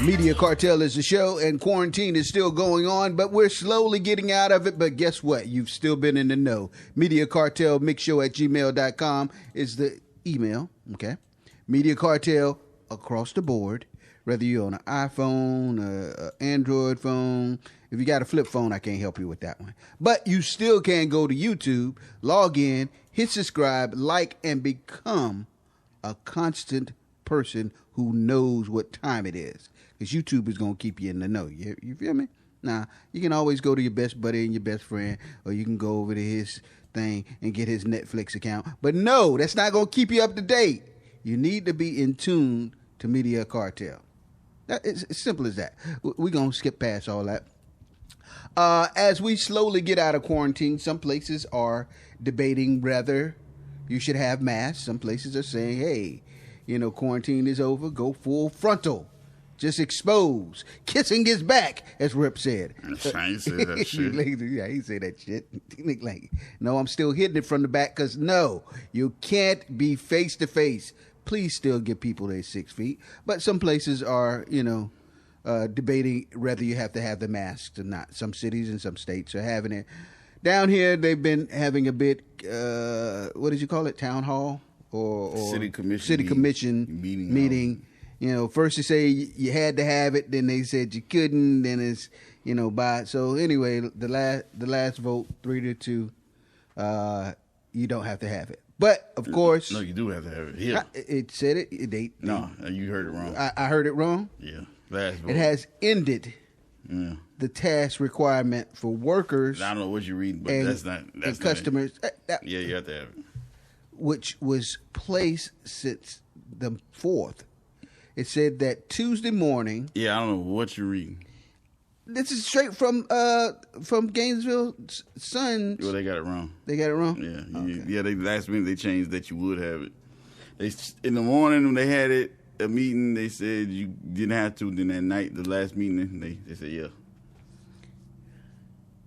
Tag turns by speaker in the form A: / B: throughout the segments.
A: Media Cartel is the show, and quarantine is still going on, but we're slowly getting out of it. But guess what? You've still been in the know. mediacartelmixshow@gmail.com is the email, okay? Media Cartel across the board, whether you're on an iPhone, an Android phone. If you got a flip phone, I can't help you with that one. But you still can go to YouTube, log in, hit subscribe, like, and become a constant person who knows what time it is. Because YouTube is going to keep you in the know. You feel me? Now, you can always go to your best buddy and your best friend, or you can go over to his thing and get his Netflix account. But no, that's not going to keep you up to date. You need to be in tune to Media Cartel. It's as simple as that. We're going to skip past all that. As we slowly get out of quarantine, some places are debating whether you should have masks. Some places are saying, hey, quarantine is over, go full frontal. Just expose. Kissing is back, as Rip said.
B: I ain't say that shit.
A: Yeah, he say that shit. No, I'm still hitting it from the back because no, you can't be face to face. Please still give people their 6 feet. But some places are, debating whether you have to have the masks or not. Some cities and some states are having it. Down here, they've been having a bit, what did you call it? Town hall? Or
B: City commission
A: meeting. First they say you had to have it, then they said you couldn't, then it's, by. So anyway, the last vote, 3-2, you don't have to have it. But, of course.
B: No, you do have to have it. Here.
A: It said it.
B: No, you heard it wrong.
A: I heard it wrong?
B: Yeah. Last vote.
A: It has ended the task requirement for workers.
B: I don't know what you're reading, but that's not.
A: And customers.
B: Yeah, you have to have it.
A: Which was placed since the 4th. It said that Tuesday morning.
B: Yeah, I don't know what you're reading.
A: This is straight from Gainesville Sun.
B: Well, they got it wrong.
A: They got it wrong?
B: Yeah. Okay. Yeah, they last minute they changed that you would have it. In the morning when they had it, a meeting, they said you didn't have to. Then at night, the last meeting, they said, yeah.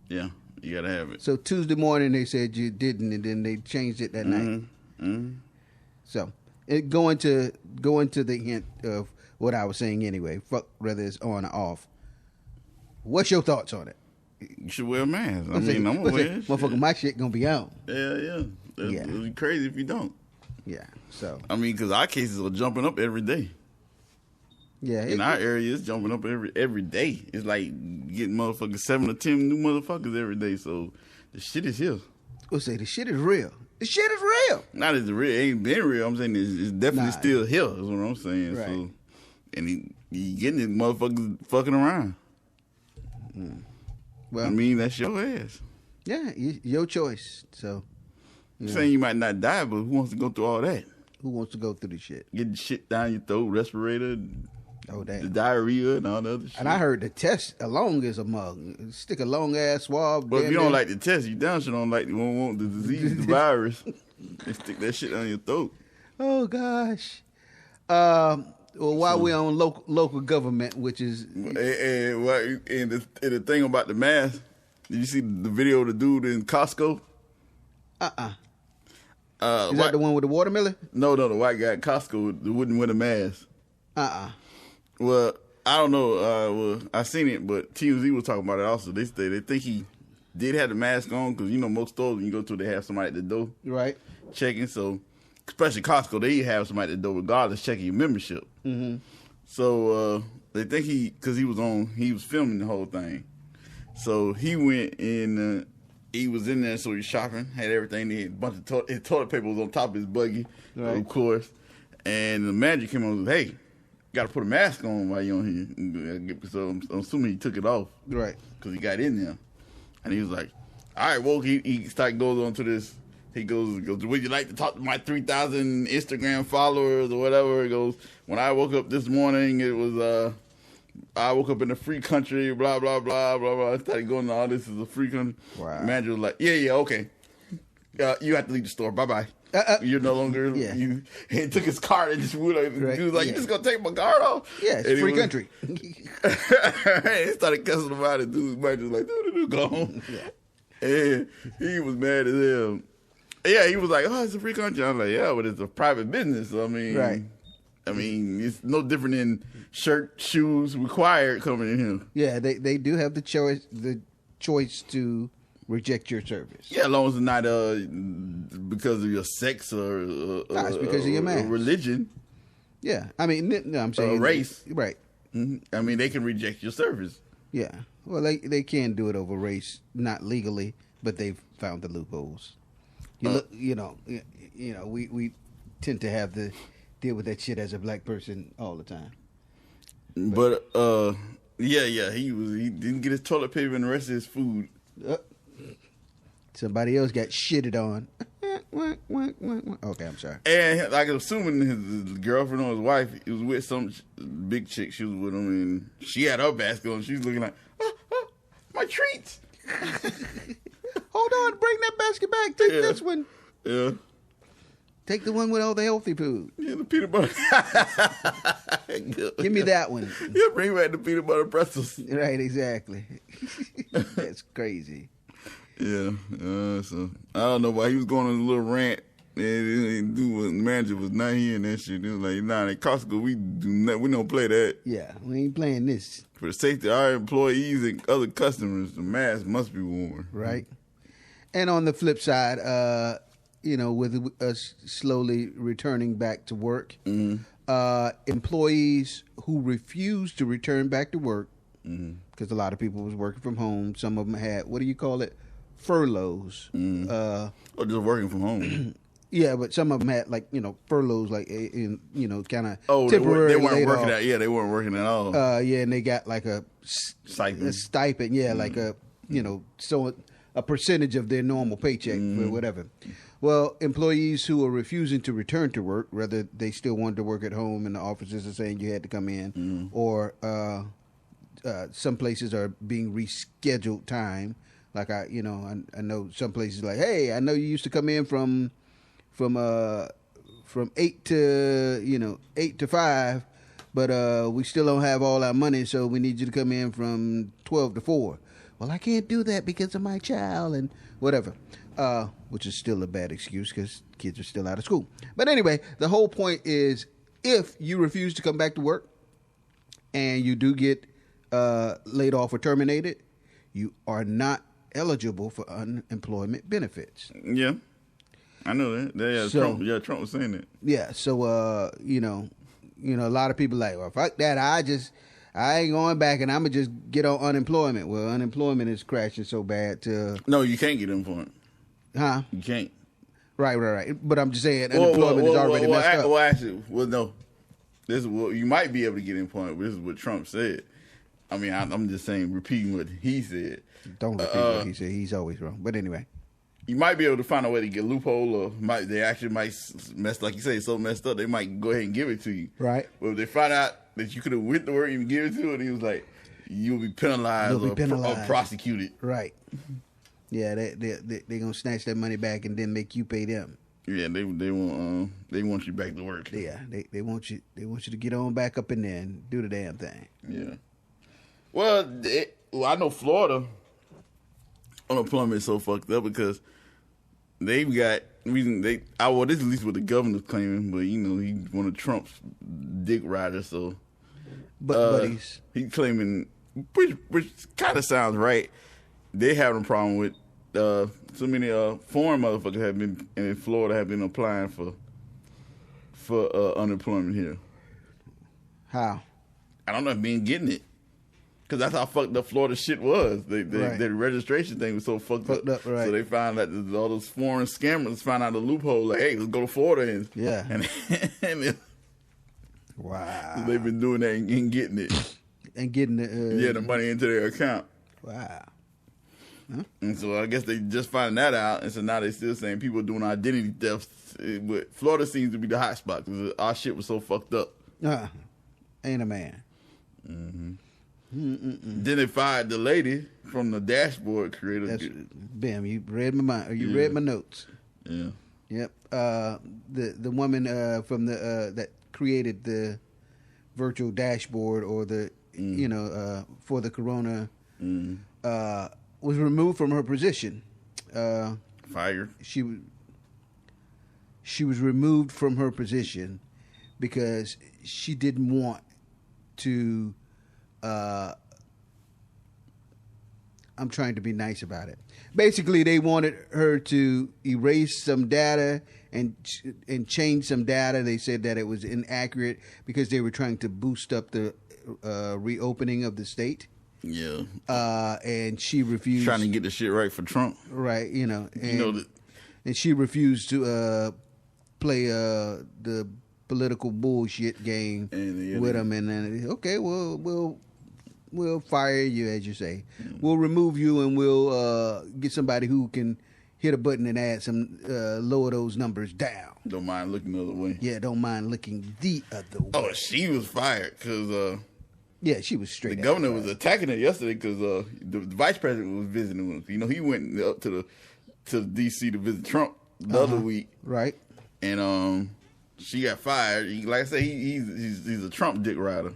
B: Yeah, you got to have it.
A: So Tuesday morning they said you didn't, and then they changed it that night.
B: Mm-hmm.
A: So going to the hint of what I was saying anyway, fuck whether it's on or off. What's your thoughts on it?
B: You should wear a mask. I'm going to wear it.
A: Motherfucker, my shit going to be on.
B: Yeah. It'll be crazy if you don't.
A: Yeah, so.
B: Because our cases are jumping up every day.
A: Yeah.
B: In our area, it's jumping up every day. It's like getting motherfuckers 7 or 10 new motherfuckers every day. So the shit is here.
A: We'll say the shit is real. The shit is real.
B: Not as real. It ain't been real. I'm saying it's definitely still here. Is what I'm saying.
A: Right.
B: So, and he getting these motherfuckers fucking around.
A: Well,
B: that's your ass.
A: Yeah, your choice. So,
B: I'm saying you might not die, but who wants to go through all that?
A: Who wants to go through the shit?
B: Get the shit down your throat, respirator, the diarrhea, and all the other shit.
A: And I heard the test along is a mug. Stick a long ass swab.
B: But if you don't like the test, you damn sure don't want the disease, the virus. They stick that shit down your throat.
A: Oh gosh. Well, while we're on local government, which is
B: and the thing about the mask, did you see the video of the dude in Costco?
A: Is that the one with the watermelon?
B: No, the white guy at Costco wouldn't wear the mask. Well, I don't know. I seen it, but TMZ was talking about it also. They think he did have the mask on because most stores when you go to they have somebody at the door,
A: right,
B: checking. So especially Costco, they have somebody at the door regardless checking your membership. Mm-hmm. So they think because he was filming the whole thing. So he went and he was in there, so he was shopping, had everything. He had a bunch of his toilet paper was on top of his buggy, right, of course. And the manager came on and said, hey, you got to put a mask on while you're on here. So I'm assuming he took it off.
A: Right.
B: Because he got in there. And he was like, all right, well, he goes on to this. He goes, would you like to talk to my 3,000 Instagram followers or whatever? He goes, when I woke up this morning, it was, I woke up in a free country, blah, blah, blah, blah, blah. I started going, all this is a free country.
A: Wow.
B: The manager was like, yeah, okay. You have to leave the store. Bye-bye. You're no longer, he took his card and just went, he was like, you just going to take my card off?
A: Yeah, it's free country.
B: He started cussing him out and dude's manager was like, go home. Yeah. And he was mad as hell. Yeah, he was like, oh, it's a free country. I'm like, yeah, but it's a private business. So,
A: right.
B: I mean, it's no different than shirt, shoes required coming in here.
A: Yeah, they do have the choice to reject your service.
B: Yeah, as long as it's not because of your sex or
A: it's because of your mask.
B: Religion.
A: Yeah, I mean, no, I'm saying
B: race.
A: Right.
B: Mm-hmm. I mean, they can reject your service.
A: Yeah. Well, they can do it over race, not legally, but they've found the loopholes. We tend to have to deal with that shit as a black person all the time.
B: But he didn't get his toilet paper and the rest of his food.
A: Somebody else got shitted on. Okay, I'm sorry.
B: And like assuming his girlfriend or his wife, he was with some big chick. She was with him, and she had her basket on. She was looking like, my treats.
A: Hold on, bring that basket back. Take this one.
B: Yeah.
A: Take the one with all the healthy food.
B: Yeah, the peanut butter.
A: Give me that one.
B: Yeah, bring back the peanut butter pretzels.
A: Right, exactly. That's crazy.
B: Yeah, so I don't know why he was going on a little rant. And the manager was not hearing that shit. He was like, "Nah, in Costco we don't play that.
A: Yeah, we ain't playing this.
B: For the safety of our employees and other customers, the mask must be worn."
A: Right. And on the flip side, with us slowly returning back to work, employees who refuse to return back to work, because a lot of people was working from home. Some of them had, what do you call it? Furloughs.
B: Or just working from home.
A: Yeah, but some of them had furloughs, like kind of
B: temporary. They weren't working
A: off.
B: they weren't working at all.
A: And they got like a stipend. Yeah, like so a percentage of their normal paycheck or whatever. Well, employees who are refusing to return to work, whether they still wanted to work at home and the offices are saying you had to come in, or some places are being rescheduled time. Like I know some places like, hey, I know you used to come in from 8 to 5, but we still don't have all our money, so we need you to come in from 12 to 4. Well, I can't do that because of my child and whatever, which is still a bad excuse because kids are still out of school. But anyway, the whole point is if you refuse to come back to work and you do get laid off or terminated, you are not eligible for unemployment benefits.
B: Yeah, I know that. Trump was saying that.
A: Yeah, so a lot of people like, well, fuck that. I ain't going back, and I'm gonna just get on unemployment. Well, unemployment is crashing so bad.
B: No, you can't get unemployment.
A: Huh?
B: You can't.
A: Right. But I'm just saying, unemployment is already messed up.
B: Well, actually, no. This is what you might be able to get employment. But this is what Trump said. I mean, I'm just saying, repeating what he said.
A: Don't repeat what he said. He's always wrong. But anyway,
B: you might be able to find a way to get a loophole, or they actually might mess, like you say, so messed up they might go ahead and give it to you. Right. But if they find out that you could have went to work and give it to it, he was like, you'll be penalized, or prosecuted.
A: Right. Yeah, they're gonna snatch that money back and then make you pay them.
B: Yeah, they want you back to work.
A: Yeah, they want you to get on back up in there and do the damn thing.
B: Yeah. Well, I know Florida unemployment is so fucked up because they've got this is at least what the governor's claiming, but he's one of Trump's dick riders, so buddies. He's claiming, which kind of sounds right. They having a problem with so many foreign motherfuckers have been in Florida have been applying for unemployment here.
A: How?
B: I don't know if being getting it. Because that's how fucked up Florida shit was. The registration thing was so fucked up. Right. So they found that all those foreign scammers found out the loophole. Like, hey, let's go to Florida. And wow. They've been doing that and getting it.
A: And getting
B: the money into their account.
A: Wow. Huh?
B: And so I guess they just found that out. And so now they're still saying people are doing identity thefts. But Florida seems to be the hot spot because our shit was so fucked up.
A: Ain't a man.
B: Mm-hmm. Then they fired the lady from the dashboard creator.
A: Bam, you read my mind, or you read my notes.
B: Yeah.
A: Yep. The woman from the that created the virtual dashboard or the for the corona was removed from her position.
B: Fired.
A: She was removed from her position because she didn't want to. I'm trying to be nice about it. Basically, they wanted her to erase some data and change some data. They said that it was inaccurate because they were trying to boost up the reopening of the state.
B: Yeah.
A: And she refused.
B: Trying to get the shit right for Trump.
A: Right, and
B: that.
A: And she refused to play the political bullshit game with him. And then, okay, we'll fire you, as you say. We'll remove you, and we'll get somebody who can hit a button and add some, lower those numbers down.
B: Don't mind looking the other way.
A: Yeah, don't mind looking the other way.
B: Oh, she was fired because
A: yeah, she was straight.
B: The governor was attacking her yesterday because the vice president was visiting him. You know, he went up to D.C. to visit Trump the other week,
A: right?
B: And she got fired. Like I say, he's a Trump dick rider.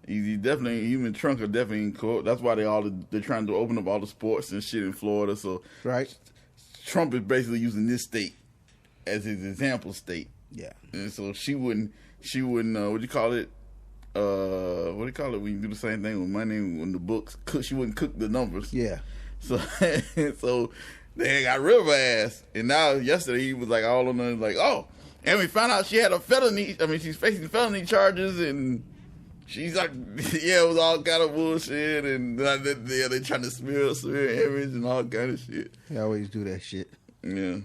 B: He definitely, him and Trump are definitely in court. That's why they're trying to open up all the sports and shit in Florida. So
A: right,
B: Trump is basically using this state as his example state.
A: Yeah,
B: and so she wouldn't. What do you call it? What do you call it when you do the same thing with money in the books? She wouldn't cook the numbers.
A: Yeah.
B: So they got rid of her ass. And now yesterday he was like all on the like, oh, and we found out she had a felony. I mean, she's facing felony charges, and she's like, yeah, it was all kind of bullshit, and they're trying to smear image and all kind of shit.
A: They always do that shit.
B: Yeah.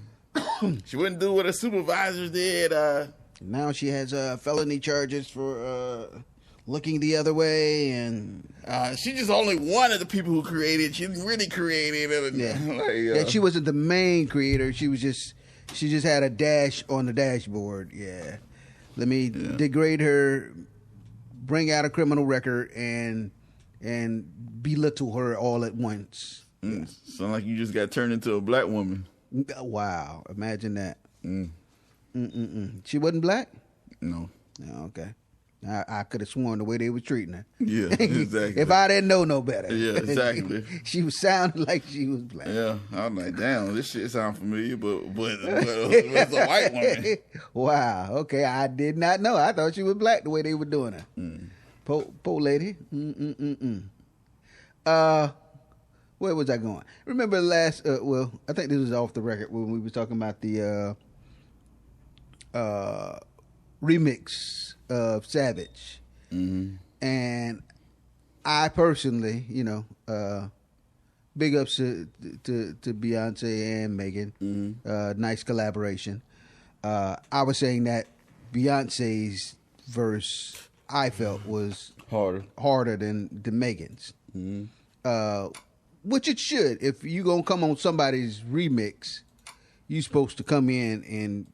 B: She wouldn't do what her supervisors did.
A: Now she has felony charges for looking the other way, and
B: she just only one of the people who created. She didn't really create it.
A: Yeah, she wasn't the main creator. She just had a dash on the dashboard. Yeah, let me degrade her, bring out a criminal record, and belittle her all at once.
B: Sound like you just got turned into a black woman.
A: Wow, imagine that. She wasn't black?
B: No.
A: Oh, okay. I could have sworn the way they were treating her.
B: Yeah, exactly.
A: If I didn't know no better.
B: Yeah, exactly.
A: She was sounding like she was black.
B: Yeah, I'm like, damn, this shit sound familiar, but it's a white woman.
A: Wow. Okay, I did not know. I thought she was black the way they were doing her. Poor lady. Where was I going? Remember last? Well, I think this was off the record when we were talking about the remix of Savage, and I personally, big ups to Beyonce and Megan. Nice collaboration. I was saying that Beyonce's verse I felt was harder than Megan's, which it should. If you gonna come on somebody's remix, you supposed to come in and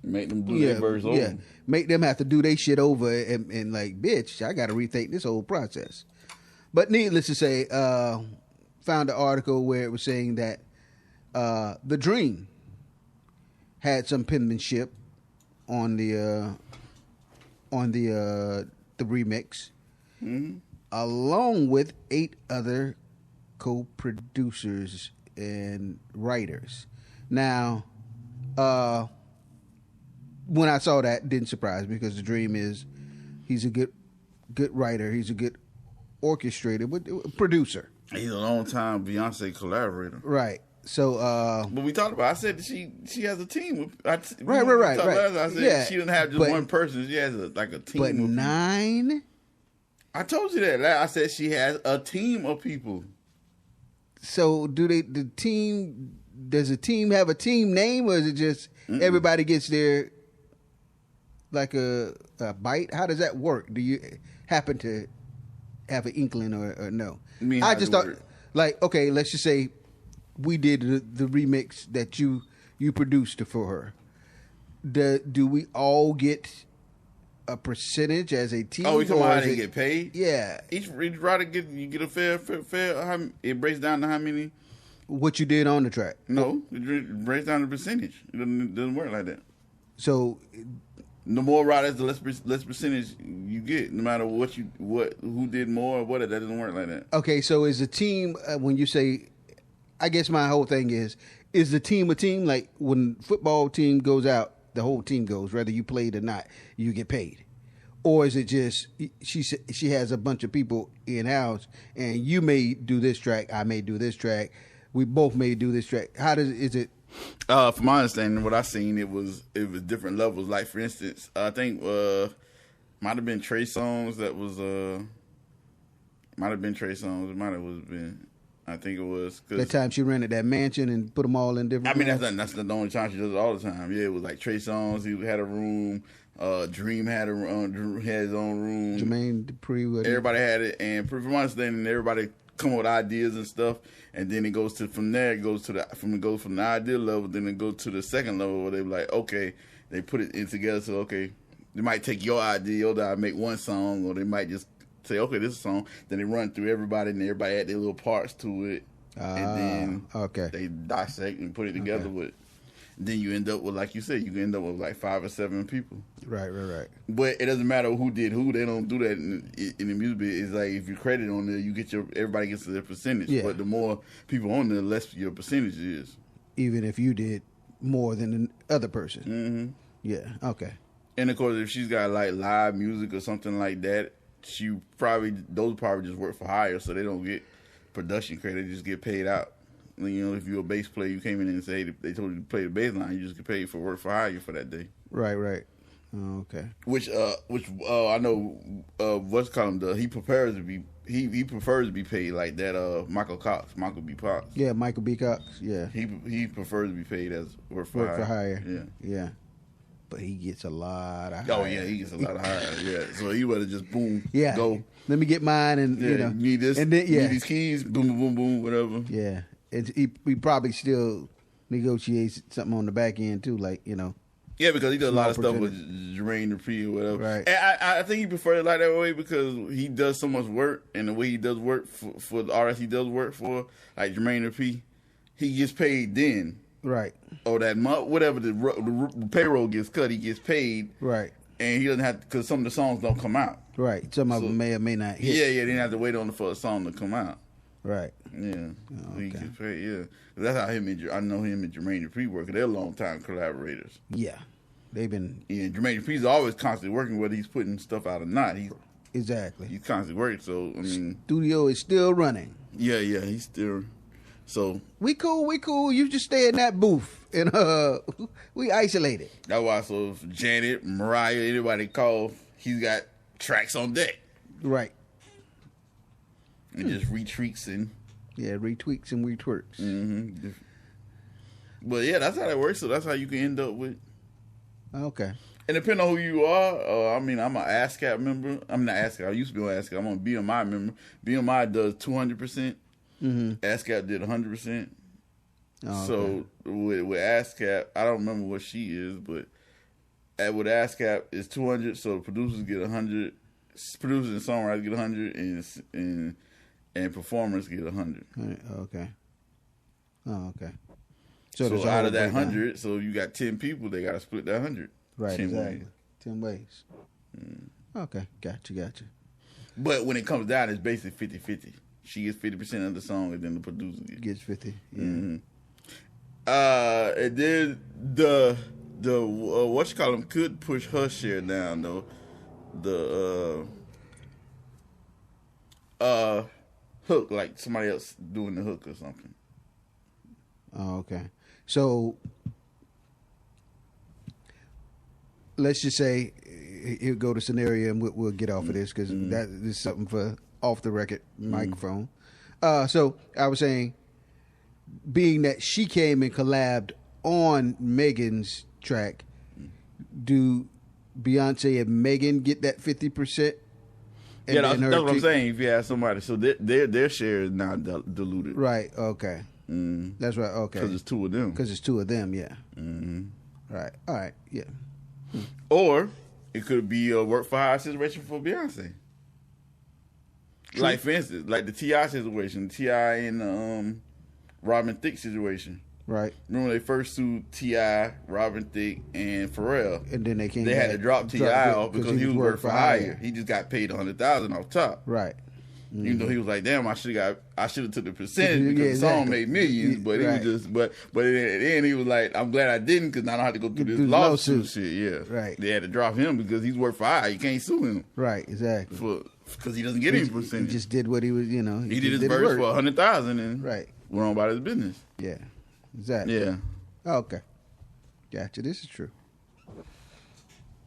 B: make them do their verse over.
A: Yeah, make them have to do their shit over and like, bitch, I got to rethink this whole process. But needless to say, found an article where it was saying that The Dream had some penmanship on the remix, along with 8 other co-producers and writers. Now, when I saw that, it didn't surprise me because The Dream he's a good writer. He's a good orchestrator, producer. He's
B: a long time Beyonce collaborator.
A: Right. So,
B: but we talked about. I said that she has a team.
A: Right.
B: I said she doesn't have just one person. She has a team.
A: But 9.
B: I told you that. I said she has a team of people.
A: So, does the team have a team name, or is it just everybody gets their like a bite? How does that work? Do you happen to have an inkling or no? I just thought, like, okay, let's just say we did the remix that you produced for her. Do we all get a percentage as a team?
B: Oh, we talking about how they get paid?
A: Yeah.
B: Each writer get a fair. It breaks down to how many.
A: What you did on the track?
B: No, it breaks down the percentage. It doesn't work like that.
A: So,
B: the more writers, the less percentage you get, no matter who did more or what. That doesn't work like that.
A: Okay, so is a team when you say? I guess my whole thing is the team a team? Like when football team goes out the whole team goes, whether you played or not, you get paid? Or is it just she has a bunch of people in house, and you may do this track, I may do this track, we both may do this track? Is it?
B: From my understanding, what I seen, it was different levels. Like for instance, I think might have been Trey Songz that was might have been Trey Songz. It might have been. I think it was
A: That time she rented that mansion and put them all in different.
B: I mean,
A: rooms?
B: that's the only time she does it all the time. Yeah, it was like Trey Songz. He had a room. Dream had his own room.
A: Jermaine Dupri.
B: Everybody had it, and from my understanding, everybody come up with ideas and stuff, and then it goes to from there. It goes to from the idea level, then it goes to the second level where they be like, okay, they put it in together. So okay, they might take your idea, make one song, or they might just say, okay, this is a song. Then they run through everybody, and everybody add their little parts to it, and then they dissect and put it together with. Then you end up with, like you said, you can end up with like 5 or 7 people.
A: Right.
B: But it doesn't matter who did who. They don't do that in the music biz. It's like if you credit on there, you get everybody gets their percentage.
A: Yeah.
B: But the more people on there, the less your percentage is.
A: Even if you did more than the other person.
B: Mm-hmm.
A: Yeah. Okay.
B: And of course, if she's got like live music or something like that, those probably just work for hire, so they don't get production credit. They just get paid out. You know, if you're a bass player, you came in and say they told you to play the bass line, you just get paid for work for hire for that day.
A: Right. Oh, okay.
B: Which I know what's called him. He prefers to be paid like that. Michael B. Cox.
A: Yeah, Michael B. Cox. Yeah.
B: He prefers to be paid as work for
A: hire.
B: Yeah.
A: But he gets a lot of hire.
B: Oh yeah, he gets a lot of hire. Yeah. So he would have just boom.
A: Yeah.
B: Go.
A: Let me get mine and
B: need this.
A: And then
B: need these keys. Boom, whatever.
A: Yeah. He probably still negotiates something on the back end too, like
B: Yeah, because he does a lot of stuff with Jermaine Dupri or whatever.
A: Right.
B: And I think he prefers it like that way because he does so much work, and the way he does work for the artists he does work for, like Jermaine Dupri, he gets paid then.
A: Right.
B: Or that month, whatever the payroll gets cut, he gets paid.
A: Right.
B: And he doesn't have to, because some of the songs don't come out.
A: Right. Some of them may or may not hit.
B: Yeah, they didn't have to wait for a song to come out.
A: Right.
B: Yeah.
A: Oh,
B: He gets paid, yeah. That's how I know him and Jermaine Dupri work. They're long-time collaborators.
A: Yeah. They've been...
B: Yeah, Jermaine Dupri's always constantly working, whether he's putting stuff out or not.
A: Exactly.
B: He's constantly working, so, I mean...
A: Studio is still running.
B: Yeah, he's still... So...
A: We cool. You just stay in that booth, and we isolated.
B: That's why, so if Janet, Mariah, anybody call, he's got tracks on deck.
A: Right.
B: And just retweaks and...
A: Yeah, retweaks and retwerks.
B: Mm-hmm. But yeah, that's how that works, so that's how you can end up with...
A: Okay.
B: And depending on who you are, I'm an ASCAP member. I'm not ASCAP. I used to be on ASCAP. I'm a BMI member. BMI does 200%.
A: Mm-hmm.
B: ASCAP did 100%.
A: Oh,
B: so
A: okay.
B: with ASCAP, I don't remember what she is, but with ASCAP, it's 200. So producers get 100. Producers and songwriters get 100, and performers get 100.
A: Okay. Oh, okay.
B: So out of that 100, so you got 10 people, they got to split that 100.
A: Right,
B: 10
A: exactly.
B: ways.
A: 10 ways. Okay, gotcha.
B: But when it comes down, it's basically 50-50. She gets 50% of the song, and then the producer
A: Gets 50. Yeah.
B: Mm-hmm. And then the what you call them could push her share down though. The hook, like somebody else doing the hook or something.
A: Oh, okay. So let's just say he'll go to scenario, and we'll get off of this because that is something for off the record microphone. So I was saying, being that she came and collabed on Megan's track, do Beyonce and Megan get that 50%?
B: Yeah, that's what I'm saying. If you have somebody, so their share is not diluted.
A: Right. Okay. That's right. Okay.
B: Because it's two of them.
A: Because it's two of them. Yeah. Right. All right. Yeah.
B: Or it could be a work for hire situation for Beyonce. True. Like for instance, like the T.I. situation, T.I. and Robin Thicke situation.
A: Right.
B: Remember they first sued T.I., Robin Thicke, and Pharrell.
A: And then they
B: had to drop T.I. off because he was work for hire. He just got paid $100,000 off top.
A: Right.
B: Even though he was like, damn, I should have took the percentage because the song made millions, but he was just, but at the end he was like, I'm glad I didn't because now I don't have to go through this lawsuit shit. Yeah,
A: right.
B: They had to drop him because he's worth $5. You can't sue him.
A: Right, exactly.
B: Because he doesn't get any percentage.
A: He just did what he was, He
B: did his verse for $100,000 and
A: right.
B: went on about his business.
A: Yeah, exactly.
B: Yeah.
A: Oh, okay, gotcha. This is true.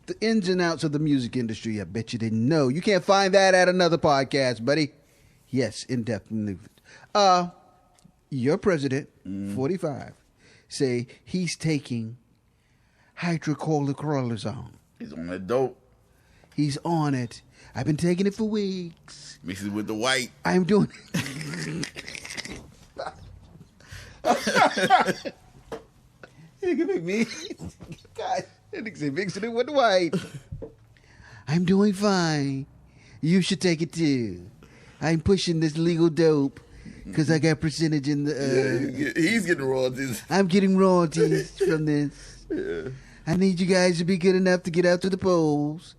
A: The ins and outs of the music industry, I bet you didn't know. You can't find that at another podcast, buddy. Yes, indefinitely. Your president, 45, say he's taking hydrochloroquine.
B: He's on that dope.
A: He's on it. I've been taking it for weeks.
B: Mix it with the white.
A: I'm doing You can make me. God. Mixing it with the white. I'm doing fine. You should take it too. I'm pushing this legal dope because I got percentage in the.
B: He's getting royalties.
A: I'm getting royalties from this.
B: Yeah.
A: I need you guys to be good enough to get out to the polls.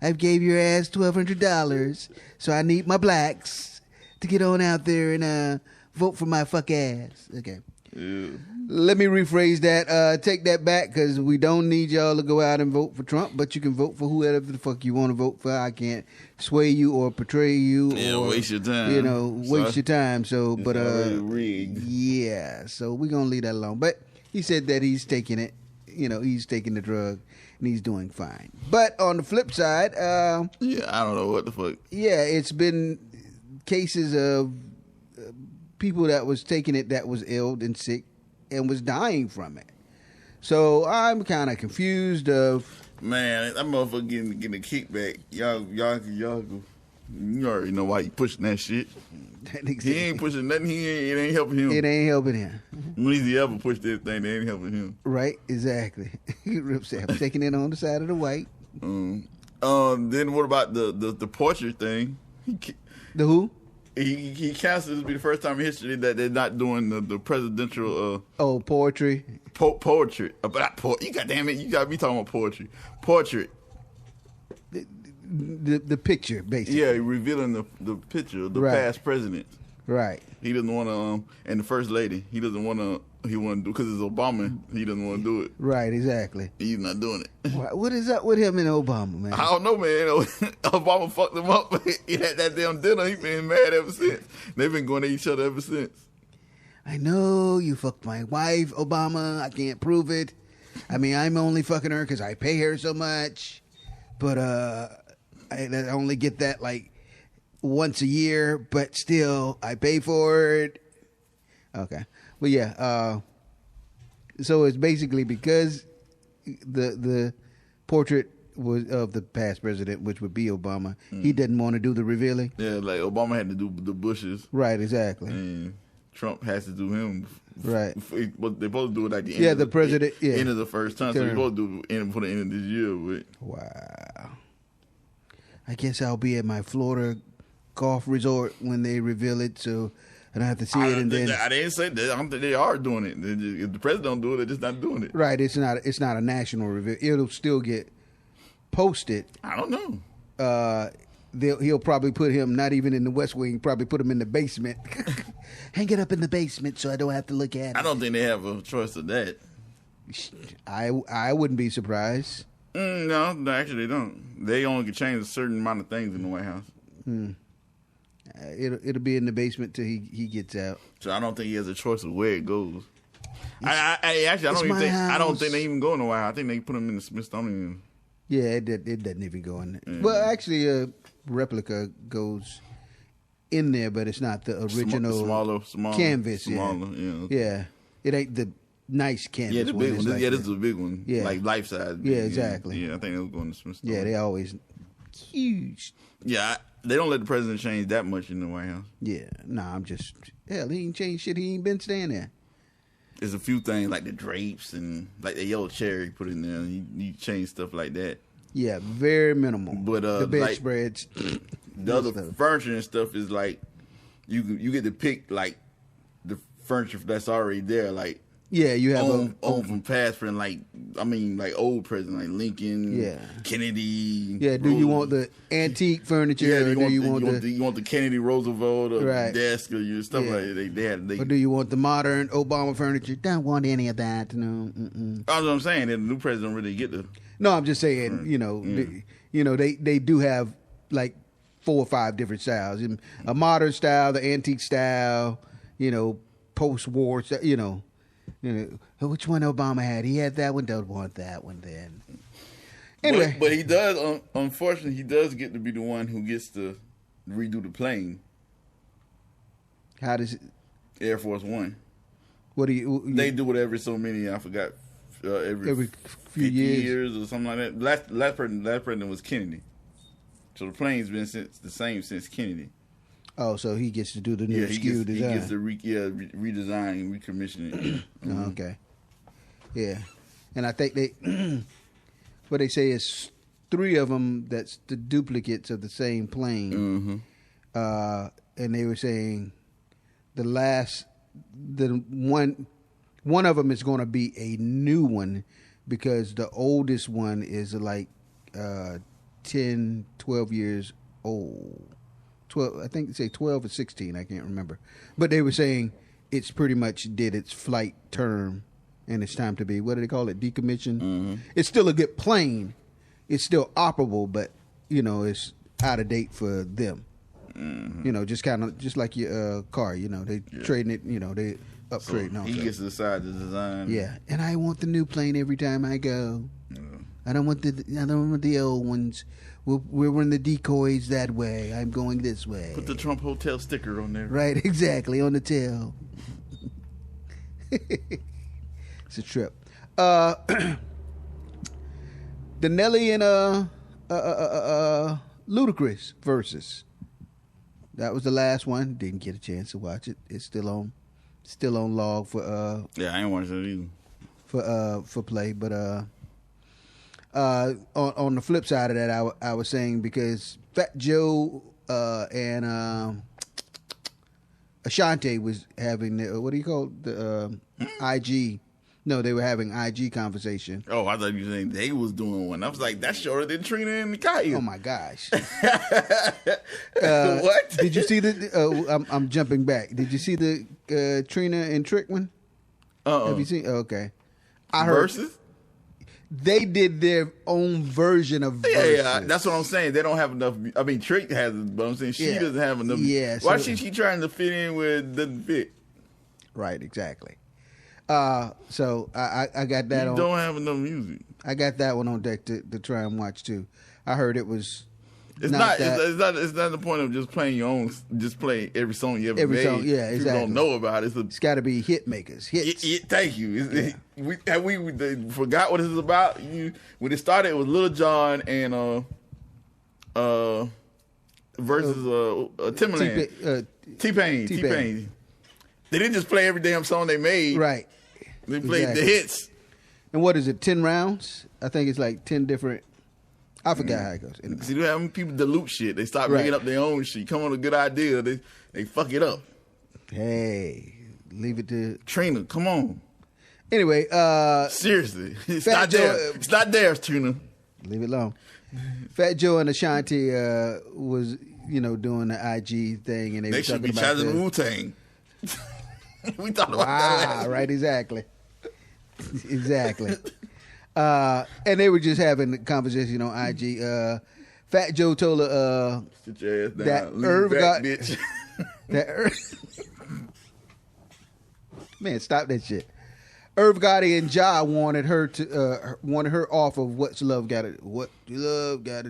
A: I've gave your ass $1,200, so I need my blacks to get on out there and vote for my fuck ass. Okay.
B: Yeah.
A: Let me rephrase that. Take that back because we don't need y'all to go out and vote for Trump, but you can vote for whoever the fuck you want to vote for. I can't sway you or portray you.
B: Yeah,
A: or,
B: waste your time.
A: Waste your time. So, but
B: rigged.
A: yeah. So we're gonna leave that alone. But he said that he's taking it. He's taking the drug and he's doing fine. But on the flip side,
B: yeah, I don't know what the fuck.
A: Yeah, it's been cases of people that was taking it that was ill and sick and was dying from it. So I'm kind of confused of...
B: Man, that motherfucker getting a kickback. Y'all, you already know why he pushing that shit. He ain't pushing nothing. It ain't helping him.
A: It ain't helping him.
B: When he ever pushed this thing, it ain't helping him.
A: Right, exactly. Rip said, I'm taking it on the side of the white.
B: Then what about the portrait thing?
A: The who?
B: He canceled. This will be the first time in history that they're not doing the presidential.
A: Poetry.
B: Poetry. But you goddamn it, you got me talking about poetry. Portrait.
A: The picture, basically.
B: Yeah, revealing the picture of the past president.
A: Right.
B: He doesn't want to, and the first lady. He doesn't want to. He want to do because it's Obama. He doesn't want to do it.
A: Right. Exactly.
B: He's not doing it.
A: What is up with him and Obama, man?
B: I don't know, man. Obama fucked him up. He had that damn dinner. He been mad ever since. They've been going at each other ever since.
A: I know you fucked my wife, Obama. I can't prove it. I mean, I'm only fucking her because I pay her so much. But I only get that like once a year. But still, I pay for it. Okay. But yeah. So it's basically because the portrait was of the past president, which would be Obama. He didn't want to do the revealing.
B: Yeah, like Obama had to do the Bushes.
A: Right, exactly.
B: And Trump has to do him.
A: Right.
B: But they both do it at the end.
A: The president.
B: End of the first time. So they both do it for the end of this year. But.
A: Wow. I guess I'll be at my Florida golf resort when they reveal it, so I don't have to see it. And then
B: I didn't say that. I don't think they are doing it. If the president don't do it, they're just not doing it.
A: Right. It's not a national reveal. It'll still get posted.
B: I don't know.
A: He'll probably put him not even in the West Wing. Probably put him in the basement. Hang it up in the basement so I don't have to look at it.
B: I don't think they have a choice of that.
A: I wouldn't be surprised.
B: No, actually they don't. They only can change a certain amount of things in the White House.
A: It'll be in the basement till he gets out.
B: So I don't think he has a choice of where it goes. I don't think they even go in the White House. I think they put him in the Smithsonian.
A: Yeah, it doesn't even go in there. Well, actually, a replica goes in there, but it's not the original
B: smaller
A: canvas.
B: Smaller,
A: yeah. It ain't the nice canvas.
B: Yeah, the big one.
A: Like
B: this is a big one. Yeah, like life size.
A: Yeah, exactly.
B: Yeah, I think they'll go in the Smithsonian.
A: Yeah, they always huge.
B: Yeah, they don't let the president change that much in the White House.
A: Yeah, hell, he ain't changed shit. He ain't been staying there.
B: There's a few things like the drapes and like the yellow chair he put in there. He changed stuff like that.
A: Yeah, very minimal.
B: But
A: the bedspreads,
B: the other furniture and stuff is like you get to pick like the furniture that's already there. Like
A: yeah, you have
B: owned from past friend like like old presidents, like Lincoln,
A: Yeah.
B: Kennedy.
A: Yeah, do you want the antique furniture?
B: Yeah,
A: or do you want
B: the Kennedy Roosevelt or
A: Right.
B: desk or stuff
A: Yeah.
B: like that?
A: or do you want the modern Obama furniture? Don't want any of that. No. Mm-mm.
B: That's what I'm saying. That the new president don't really get the.
A: No, I'm just saying. They do have like 4 or 5 different styles. A modern style, the antique style. Post-war. Which one Obama had? He had that one. Don't want that one then. Anyway,
B: but he does. Unfortunately, he does get to be the one who gets to redo the plane.
A: how does it?
B: Air Force One.
A: What do you?
B: They do it every so many. I forgot.
A: Every few
B: 50
A: years
B: or something like that. Last president was Kennedy. So the plane's been the same since Kennedy.
A: Oh, so he gets to do the new SKU design.
B: He gets to redesign and recommission it.
A: Oh, okay. Yeah, and I think what they say is 3 of them that's the duplicates of the same plane.
B: Mm-hmm.
A: And they were saying the one of them is going to be a new one because the oldest one is like 10, 12 years old. 12, I think they say 12 or 16. I can't remember, but they were saying it's pretty much did its flight term. And it's time to be, what do they call it, decommissioned?
B: Mm-hmm.
A: It's still a good plane. It's still operable, but, it's out of date for them.
B: Mm-hmm.
A: Just like your car, they trading it, they upgrading.
B: So he gets to decide the design.
A: Yeah, and I want the new plane every time I go.
B: Yeah.
A: I don't want the old ones. We're running the decoys that way. I'm going this way.
B: Put the Trump Hotel sticker on there.
A: Right, exactly, on the tail. It's a trip. The Nelly and Ludacris versus. That was the last one. Didn't get a chance to watch it. It's still on log for
B: Yeah, I ain't watching it either.
A: for play. But on the flip side of that, I was saying because Fat Joe and Ashanti was having what do you call it? The IG. No, they were having IG conversation.
B: Oh, I thought you were saying they was doing one. I was like, that's shorter than Trina and Kaya.
A: Oh my gosh!
B: What?
A: Did you see the? I'm jumping back. Did you see the Trina and Trick one? Have you seen? Okay, I heard
B: Versus?
A: they did their own version of Versus.
B: Yeah, that's what I'm saying. They don't have enough. I mean, Trick has it, but I'm saying she doesn't have enough.
A: Yeah,
B: Why
A: so-
B: she trying to fit in where it doesn't fit?
A: Right, exactly. So I got that
B: You
A: on.
B: don't have enough music.
A: I got that one on deck to try and watch too. I heard it was.
B: It's not the point of just playing your own. Just play every song you ever made.
A: Song, yeah,
B: People
A: exactly.
B: don't know about it.
A: It's got to be hit makers, hits.
B: Thank you. We forgot what this is about. When it started, it was Lil Jon and versus Timbaland, T-Pain. They didn't just play every damn song they made.
A: Right.
B: They played
A: Exactly.
B: the hits.
A: And what is it? 10 rounds? I think it's like 10 different. I forgot how it goes.
B: See, they having people dilute shit. They start
A: Right.
B: making up their own shit. Come on a good idea, they fuck it up.
A: Hey, leave it to.
B: Trina, come on.
A: Anyway,
B: Seriously, it's
A: Fat
B: not
A: Joe,
B: there. It's not there, Trina.
A: leave it alone. Fat Joe and Ashanti was doing the IG thing, and
B: They
A: were
B: should be
A: talking about
B: challenging Wu-Tang. We thought about that.
A: right, exactly. Exactly. And they were just having a conversation on IG. Fat Joe told her
B: Sit your ass down.
A: that
B: Lean
A: Irv
B: back,
A: got
B: bitch.
A: that man, stop that shit. Irv Gotti and Ja wanted her off of what love got to do, got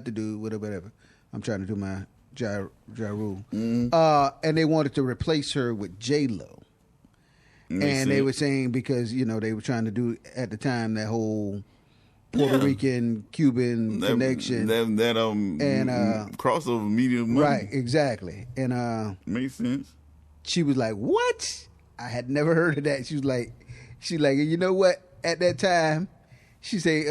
A: to do, whatever. I'm trying to do my Ja Rule. And they wanted to replace her with J-Lo. And they were saying because, they were trying to do at the time that whole Puerto Rican Cuban connection.
B: That crossover media money.
A: Right, exactly. And
B: Makes sense.
A: she was like, "What?" I had never heard of that. She like, you know what? At that time, she say,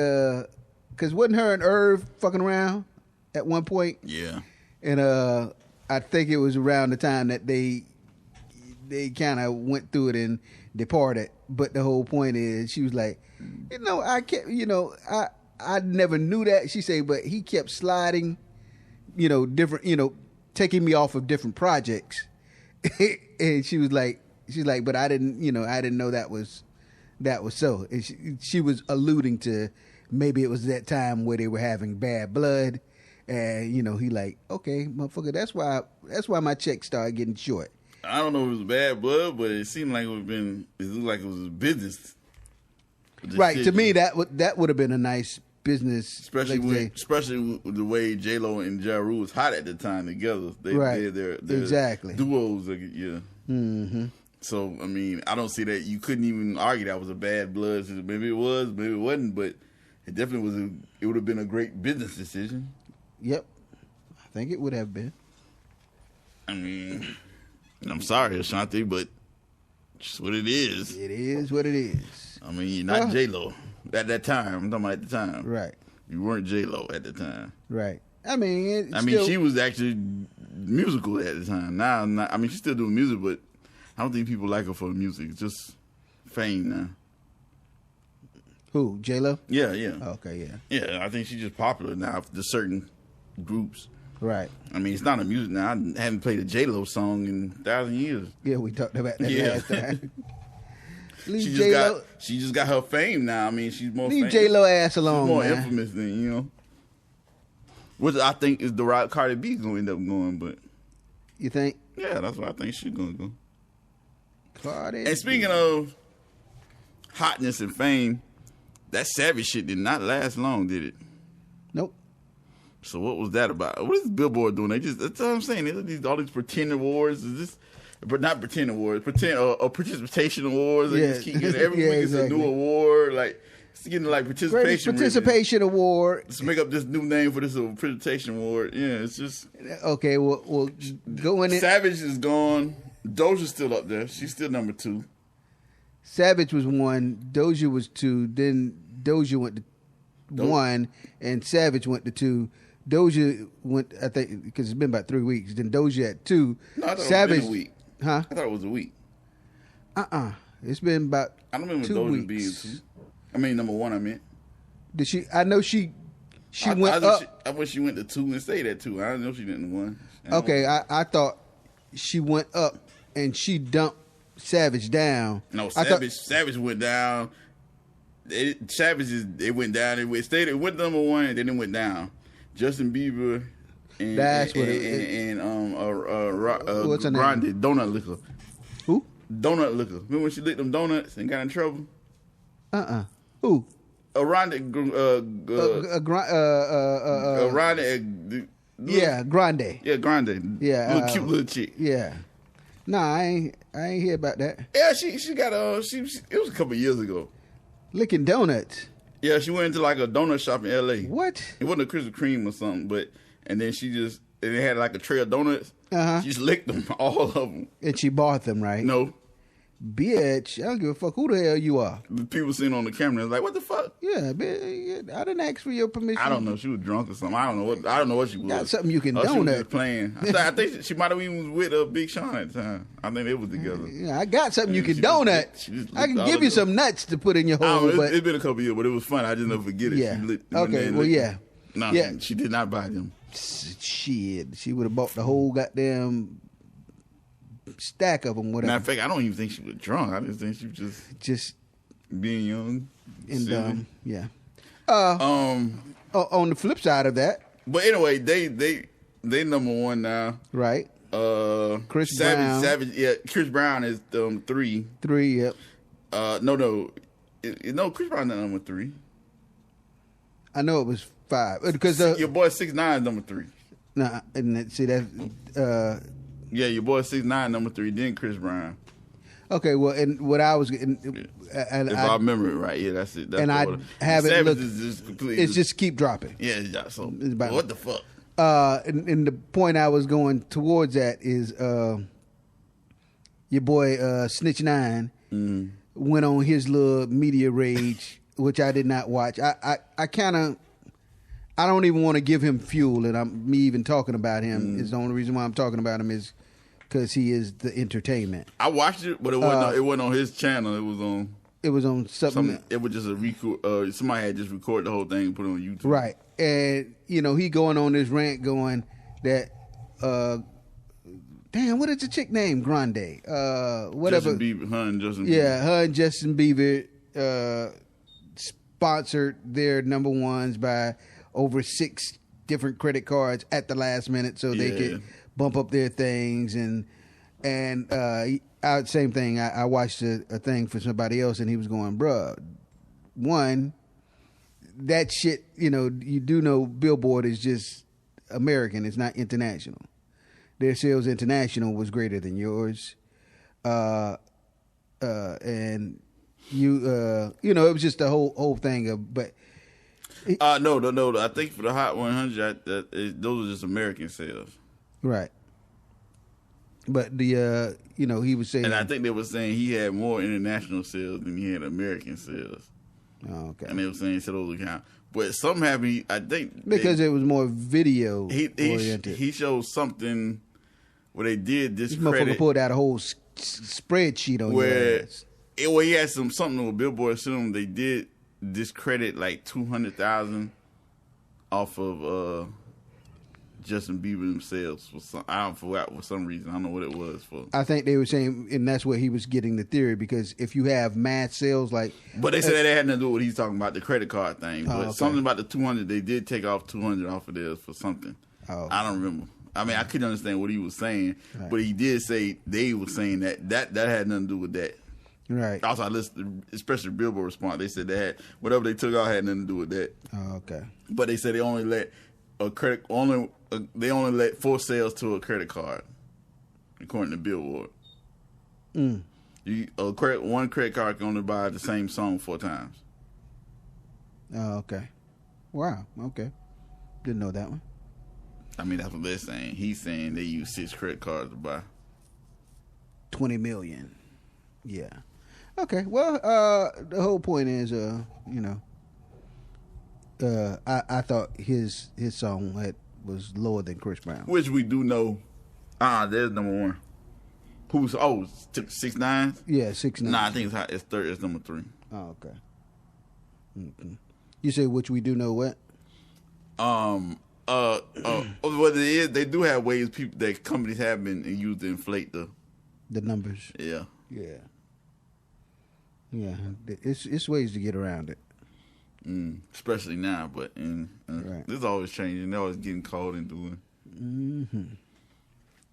A: because wasn't her and Irv fucking around at one point?
B: Yeah.
A: And I think it was around the time that they kind of went through it and departed. but the whole point is, she was like, I kept, I never knew that. She said, but he kept sliding, different, taking me off of different projects. And she's like, but I didn't know that was so. And she was alluding to maybe it was that time where they were having bad blood. And, he like, okay, motherfucker, that's why my check started getting short.
B: I don't know if it was bad blood, but it seemed like it looked like it was a business.
A: Right. To me, that would have been a nice business.
B: Especially with the way J-Lo and Ja Rule was hot at the time together. They're
A: exactly.
B: duos, yeah. Mm-hmm. So, I mean, I don't see that. You couldn't even argue that was a bad blood. Maybe it was, maybe it wasn't, but it definitely it would have been a great business decision.
A: Yep. I think it would have been.
B: I mean, I'm sorry, Ashanti, but it's what it is.
A: It is what it is.
B: I mean, you're not J-Lo at that time. I'm talking about at the time.
A: Right.
B: You weren't J-Lo at the time.
A: Right. I mean,
B: she was actually musical at the time. Now, she's still doing music, but I don't think people like her for the music. It's just fame now.
A: Who? J-Lo?
B: Yeah, yeah.
A: Oh, okay, yeah.
B: Yeah, I think she's just popular now for certain groups.
A: Right.
B: I mean, it's not a music now. I haven't played a J-Lo song in 1,000 years.
A: Yeah, we talked about that last time.
B: She just got her fame now. I mean, she's more famous.
A: Leave J-Lo ass alone,
B: she's more
A: man.
B: infamous than, which I think is the route Cardi B going to end up going, but.
A: You think?
B: Yeah, that's what I think she's going to go.
A: Cardi.
B: And speaking of hotness and fame, that Savage shit did not last long, did it?
A: Nope.
B: So what was that about? What is Billboard doing? That's what I'm saying. All these pretend awards. Is this, but not pretend awards, participation awards. They just keep getting, every week exactly. It's a new award. Like it's getting like participation
A: award.
B: Let's make up this new name for this participation award. Yeah, it's just
A: okay. Well, go in.
B: Savage is gone. Doja's still up there. She's still number 2.
A: Savage was 1. Doja was 2. Then Doja went to 1, and Savage went to 2. Doja went, I think, because it's been about 3 weeks. Then Doja at 2.
B: No, I thought
A: Savage,
B: it was a week.
A: Huh?
B: I thought it was a week.
A: It's been about
B: I don't remember
A: 2
B: Doja
A: weeks.
B: being 2. I mean, number 1, I meant.
A: Did she? I know she went up.
B: I wish she went to 2 and stayed at 2. I didn't know she didn't 1.
A: Okay, I thought she went up and she dumped Savage down.
B: No, Savage went down. Savage went down. It went number 1 and then it went down. Justin Bieber and
A: what's her
B: Grande,
A: name?
B: Donut Liquor.
A: Who?
B: Donut Liquor. Remember when she licked them donuts and got in trouble?
A: Who?
B: Grande.
A: Yeah, Grande.
B: Yeah, Grande.
A: Yeah,
B: little cute little chick.
A: Yeah. Nah, I ain't hear about that.
B: Yeah, she got it was a couple years ago.
A: Licking donuts.
B: Yeah, she went into like a donut shop in L.A.
A: What?
B: It wasn't a Krispy Kreme or something, and then they had like a tray of donuts. She just licked them, all of them.
A: And she bought them, right?
B: No.
A: Bitch, I don't give a fuck who the hell you are.
B: The people sitting on the camera was like, what the fuck?
A: Yeah, bitch, I didn't ask for your permission.
B: I don't know. She was drunk or something. I don't know what she was.
A: Got something you can donut.
B: She was just playing. I think she might have even was with Big Sean at the time. I think they was together.
A: Yeah, I got something you can donut. I can give you some nuts to put in your hole.
B: It's been a couple years, but it was fun. I just never forget it.
A: Yeah. Okay, well, yeah.
B: No,
A: yeah.
B: She did not buy them.
A: Shit. She would have bought the whole goddamn stack of them. Whatever.
B: Matter of fact, I don't even think she was drunk. I just think she was just being young
A: and dumb. Yeah. On the flip side of that,
B: but anyway, they number 1 now,
A: right?
B: Chris
A: Brown.
B: Savage. Yeah, Chris Brown is 3.
A: 3. Yep.
B: No, Chris Brown is number 3.
A: I know it was 5 because
B: your boy 6ix9ine is number 3.
A: Nah, and see that.
B: Yeah, your boy 6ix9ine number 3. Then Chris Brown.
A: Okay, well, and what I was getting,
B: if I remember it right, yeah, that's it. That's
A: and I have it look.
B: Is just completely.
A: It's just keep dropping.
B: Yeah. So what the fuck?
A: And the point I was going towards that is your boy Snitch 9 went on his little media rage, which I did not watch. I kind of. I don't even want to give him fuel, and me even talking about him is the only reason why I'm talking about him is because he is the entertainment.
B: I watched it, but it wasn't on his channel. It was on.
A: It was on something.
B: It was just a record. Somebody had just recorded the whole thing and put it on YouTube.
A: Right, and he going on this rant, going that. Damn, what is the chick name? Grande. Whatever.
B: Justin Bieber, Justin Bieber.
A: Yeah, her and Justin Bieber sponsored their number ones by over 6 different credit cards at the last minute, so they could bump up their things and same thing. I watched a thing for somebody else, and he was going, bruh, one, that shit, you do know Billboard is just American. It's not international. Their sales international was greater than yours. And it was just the whole thing of, but.
B: No. I think for the Hot 100, those are just American sales.
A: Right. But he was saying.
B: And I think they were saying he had more international sales than he had American sales.
A: Oh, okay.
B: And they were saying those account. But something happened, I think.
A: Because it was more video oriented.
B: He showed something where they did discredit.
A: This motherfucker pulled out a whole spreadsheet on your ass.
B: He had something with Billboard Cinema. They did discredit like 200,000 off of Justin Bieber themselves. I forgot for some reason. I don't know what it was for.
A: I think they were saying, and that's where he was getting the theory, because if you have mass sales like.
B: But they said that had nothing to do with what he's talking about, the credit card thing. But something about the 200, they did take off 200 off of theirs for something.
A: Oh.
B: I don't remember. I mean, I couldn't understand what he was saying, but he did say they were saying that had nothing to do with that.
A: Right.
B: Also, I listened, especially Billboard response. They said they had whatever they took out had nothing to do with that.
A: Oh, okay.
B: But they said they only let they only let 4 sales to a credit card, according to Billboard. One credit card can only buy the same song 4 times.
A: Oh, okay. Wow. Okay. Didn't know that one.
B: I mean, that's what they're saying. He's saying they use 6 credit cards to buy
A: 20 million. Yeah. Okay. Well, the whole point is, I thought his song was lower than Chris Brown,
B: which we do know. There's number 1. Who's 6ix9ine?
A: Yeah, 6ix9ine.
B: Nah, I think it's third. It's number 3.
A: Oh, okay. Mm-hmm. You say which we do know what?
B: What it is, they do have ways that companies have been used to inflate the
A: numbers.
B: Yeah.
A: Yeah. Yeah. It's ways to get around it.
B: Especially now, but
A: right.
B: This is always changing. They're always getting caught and doing.
A: Mm-hmm.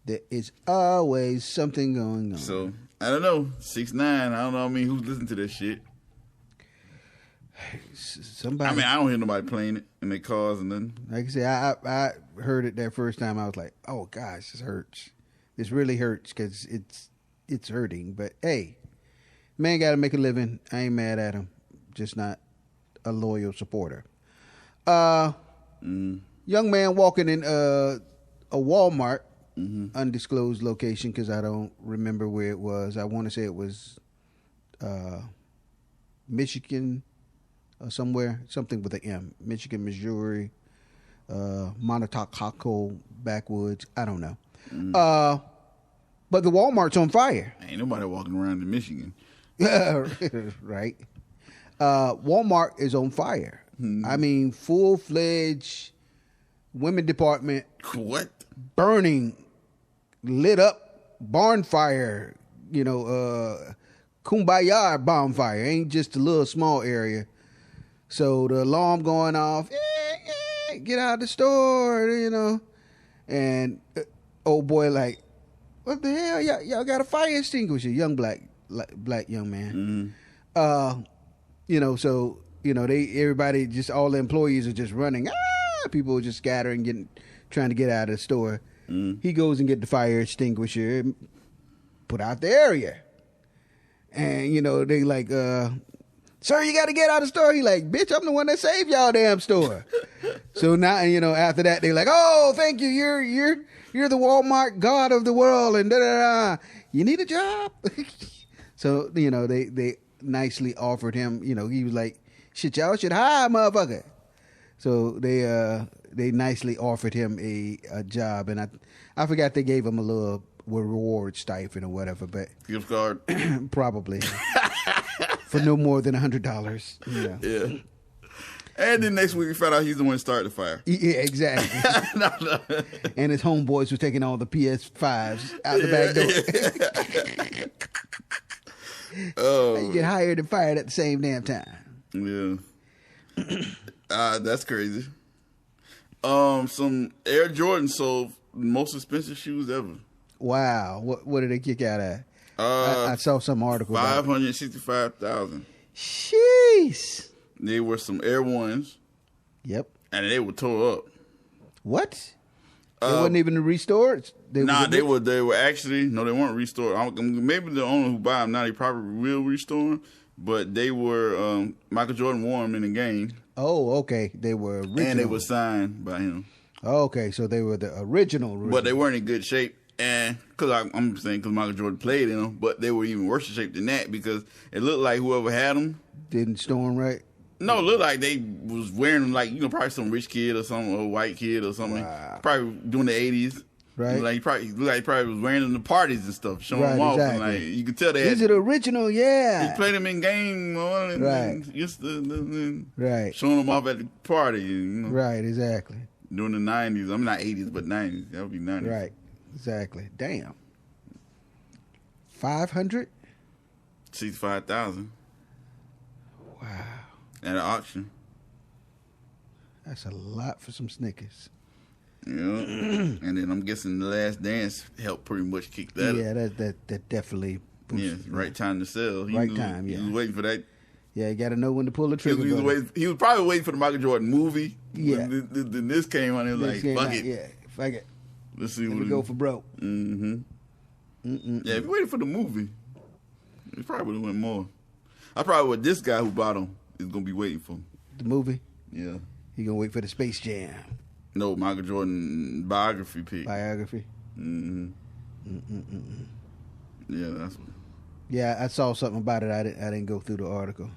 A: There is always something going on.
B: So I don't know. 6ix9ine. I don't know. I mean, who's listening to this shit?
A: Somebody.
B: I mean, I don't hear nobody playing it in their cars and nothing.
A: Like I said, I heard it that first time. I was like, oh gosh, this hurts. This really hurts because it's hurting. But hey, man, got to make a living. I ain't mad at him. Just not a loyal supporter. Young man walking in a Walmart, undisclosed location because I don't remember where it was. I want to say it was Michigan or somewhere, something with an M. Michigan, Missouri, Montauk, backwoods. I don't know. But the Walmart's on fire.
B: Ain't nobody walking around in Michigan.
A: Right. Walmart is on fire. I mean, full-fledged women department.
B: What?
A: Burning, lit up, barn fire, kumbaya bonfire. Ain't just a little small area. So the alarm going off, get out of the store, And old boy like, what the hell? Y'all got a fire extinguisher. Young black young man. Everybody, just all the employees are just running. People are just scattering, trying to get out of the store. He goes and get the fire extinguisher and put out the area. And, they like, sir, you got to get out of the store. He like, bitch, I'm the one that saved y'all damn store. So now, after that, they like, oh, thank you. You're the Walmart god of the world. And da-da-da. You need a job? So, they nicely offered him, he was like, shit, y'all should hire, motherfucker. So they nicely offered him a job, and I forgot they gave him a reward stipend or whatever, but
B: Gift card.
A: probably for no more than $100. Yeah.
B: Yeah. And then next week we found out he's the one who started the fire.
A: Yeah, exactly.
B: No.
A: And his homeboys were taking all the PS5s out the back door.
B: Oh,
A: You get hired and fired at the same damn time.
B: yeah. That's crazy. Some Air Jordan sold the most expensive shoes ever.
A: Wow. What did they kick out at? I saw some article.
B: $565,000.
A: Jeez.
B: They were some Air Ones.
A: Yep.
B: And they were tore up.
A: What? They wasn't even restored?
B: They were actually, no, they weren't restored. Maybe the owner who buy them now, they probably will restore them. But they were, Michael Jordan wore them in the game.
A: Oh, okay. They were original.
B: And they were signed by him.
A: Oh, okay, so they were the original.
B: But they weren't in good shape. And I'm saying because Michael Jordan played in them, but they were even worse shape than that because it looked like whoever had them
A: didn't store them right.
B: No, it looked like they was wearing them like, probably some rich kid or some or white kid or something. Wow. Probably during the 80s.
A: Right.
B: Like he probably was wearing them to parties and stuff, showing them off.
A: Exactly.
B: And like you could tell they
A: These are the original, yeah.
B: He played them in game, and
A: right.
B: Showing them off at the party.
A: Right, exactly.
B: During the 90s. I'm not 80s, but 90s. That would be 90s.
A: Right, exactly. Damn. 500?
B: 65,000.
A: Wow.
B: At an auction.
A: That's a lot for some Snickers.
B: Yeah. And then I'm guessing The Last Dance helped pretty much kick that up.
A: Yeah, that definitely boosted.
B: Yeah, right time to sell. He was waiting for that.
A: Yeah, you got to know when to pull the trigger.
B: He was probably waiting for the Michael Jordan movie.
A: Yeah.
B: Then this came on and like, fuck it.
A: Yeah, fuck it.
B: Let's see
A: what we go for broke. Mm-hmm.
B: Yeah, if you waited for the movie, he probably would have went more. I probably would. This guy who bought him is gonna be waiting for him.
A: The movie?
B: Yeah.
A: He gonna wait for the Space Jam.
B: No, Michael Jordan biography pick.
A: Biography.
B: Mm-hmm. Yeah, that's what.
A: Yeah, I saw something about it. I didn't go through the article.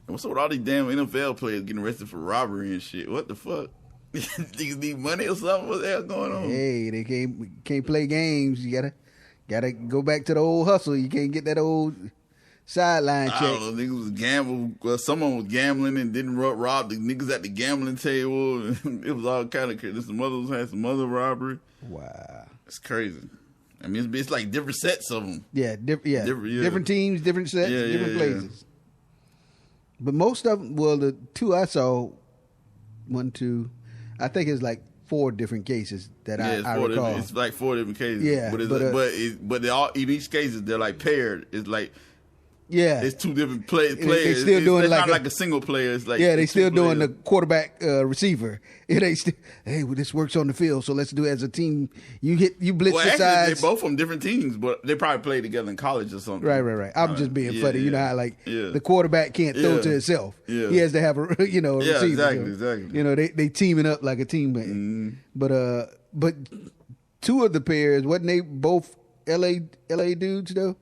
B: And what's up with all these damn NFL players getting arrested for robbery and shit? What the fuck? These need money or something? What the hell going on?
A: Hey, they can't play games. You gotta go back to the old hustle. You can't get that old sideline check.
B: I don't know, niggas was gambling. Well, someone was gambling and didn't rob the niggas at the gambling table. It was all kind of crazy. Some others had some other robbery.
A: Wow,
B: it's crazy. I mean, it's like different sets of them.
A: Yeah, different teams, different sets, different places. But most of them, well, the two I saw, I think it's like 4 different cases that I recall.
B: It's like 4 different cases.
A: Yeah,
B: but they all in each case they're like paired. It's like it's 2 different players.
A: They still doing
B: it's not like a single player. It's like
A: they still doing the quarterback receiver. It ain't this works on the field, so let's do it as a team. You blitz the sides.
B: They both from different teams, but they probably played together in college or something.
A: Right. I'm just being funny. You know how the quarterback can't throw to himself.
B: Yeah.
A: He has to have a receiver.
B: Exactly.
A: You know they teaming up like a teammate.
B: Mm-hmm.
A: But 2 of the pairs wasn't they both LA dudes though?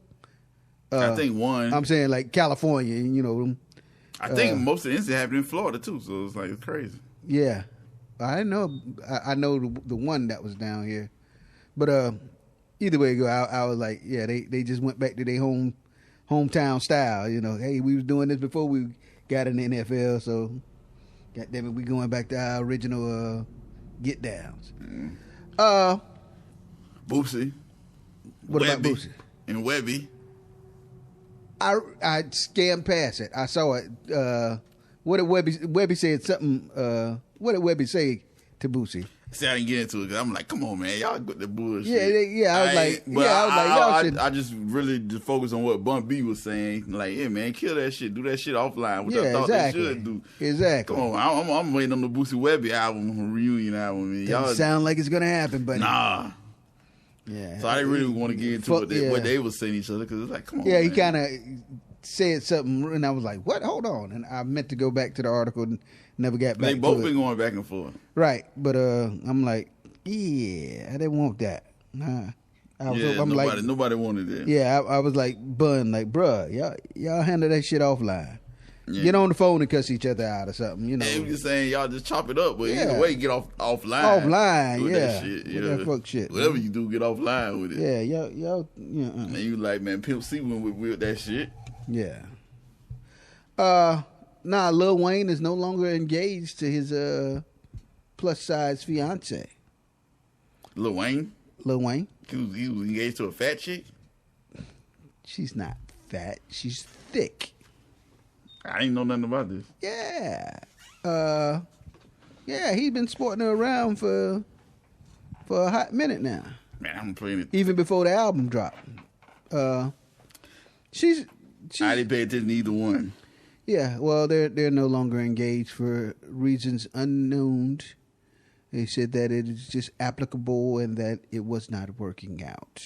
B: I think one.
A: I'm saying like California,
B: I think most of the incidents happened in Florida too, so it's like it's crazy.
A: Yeah, I know. I know the one that was down here, but either way, I was like, yeah, they just went back to their hometown style. Hey, we was doing this before we got in the NFL, so goddamn it, we going back to our original get downs.
B: Boosie.
A: What about Boosie
B: and Webby?
A: I scanned past it. I saw it. What did Webby said something? What did Webby say to Boosie?
B: See, I didn't get into it because I'm like, come on, man, y'all got the bullshit.
A: Yeah. I was like, y'all should.
B: I just really just focused on what Bun B was saying. Like, yeah, man, kill that shit, do that shit offline, which I thought they should do.
A: Exactly.
B: Come on, I'm waiting on the Boosie Webby album, reunion album.
A: Doesn't sound like it's gonna happen, but
B: nah.
A: Yeah.
B: So I didn't really want to get into what they was saying each other because it's like, come on.
A: Yeah,
B: man.
A: he kind of said something, and I was like, "What? Hold on!" And I meant to go back to the article and never got back.
B: They both been going back and forth,
A: right? But I'm like, yeah, I didn't want that. Nah,
B: nobody wanted that.
A: Yeah, I was like, Bun, like, bruh, y'all handle that shit offline. Get on the phone and cuss each other out or something, you know.
B: And just saying y'all just chop it up, but either way, get offline.
A: Offline,
B: with
A: yeah.
B: That shit,
A: with that fuck shit.
B: Whatever you do, get offline with it.
A: Yeah, yo.
B: And you like, man, Pimp C went with that shit.
A: Yeah. Nah, Lil Wayne is no longer engaged to his plus size fiance.
B: Lil Wayne?
A: Lil Wayne.
B: He was engaged to a fat chick?
A: She's not fat. She's thick.
B: I ain't know nothing about this.
A: Yeah. Yeah, he's been sporting her around for a hot minute now.
B: Man, I'm playing it.
A: Even before the album dropped. She's
B: I didn't pay attention to either one.
A: Yeah, well, they're no longer engaged for reasons unknown. They said that it is just applicable and that it was not working out.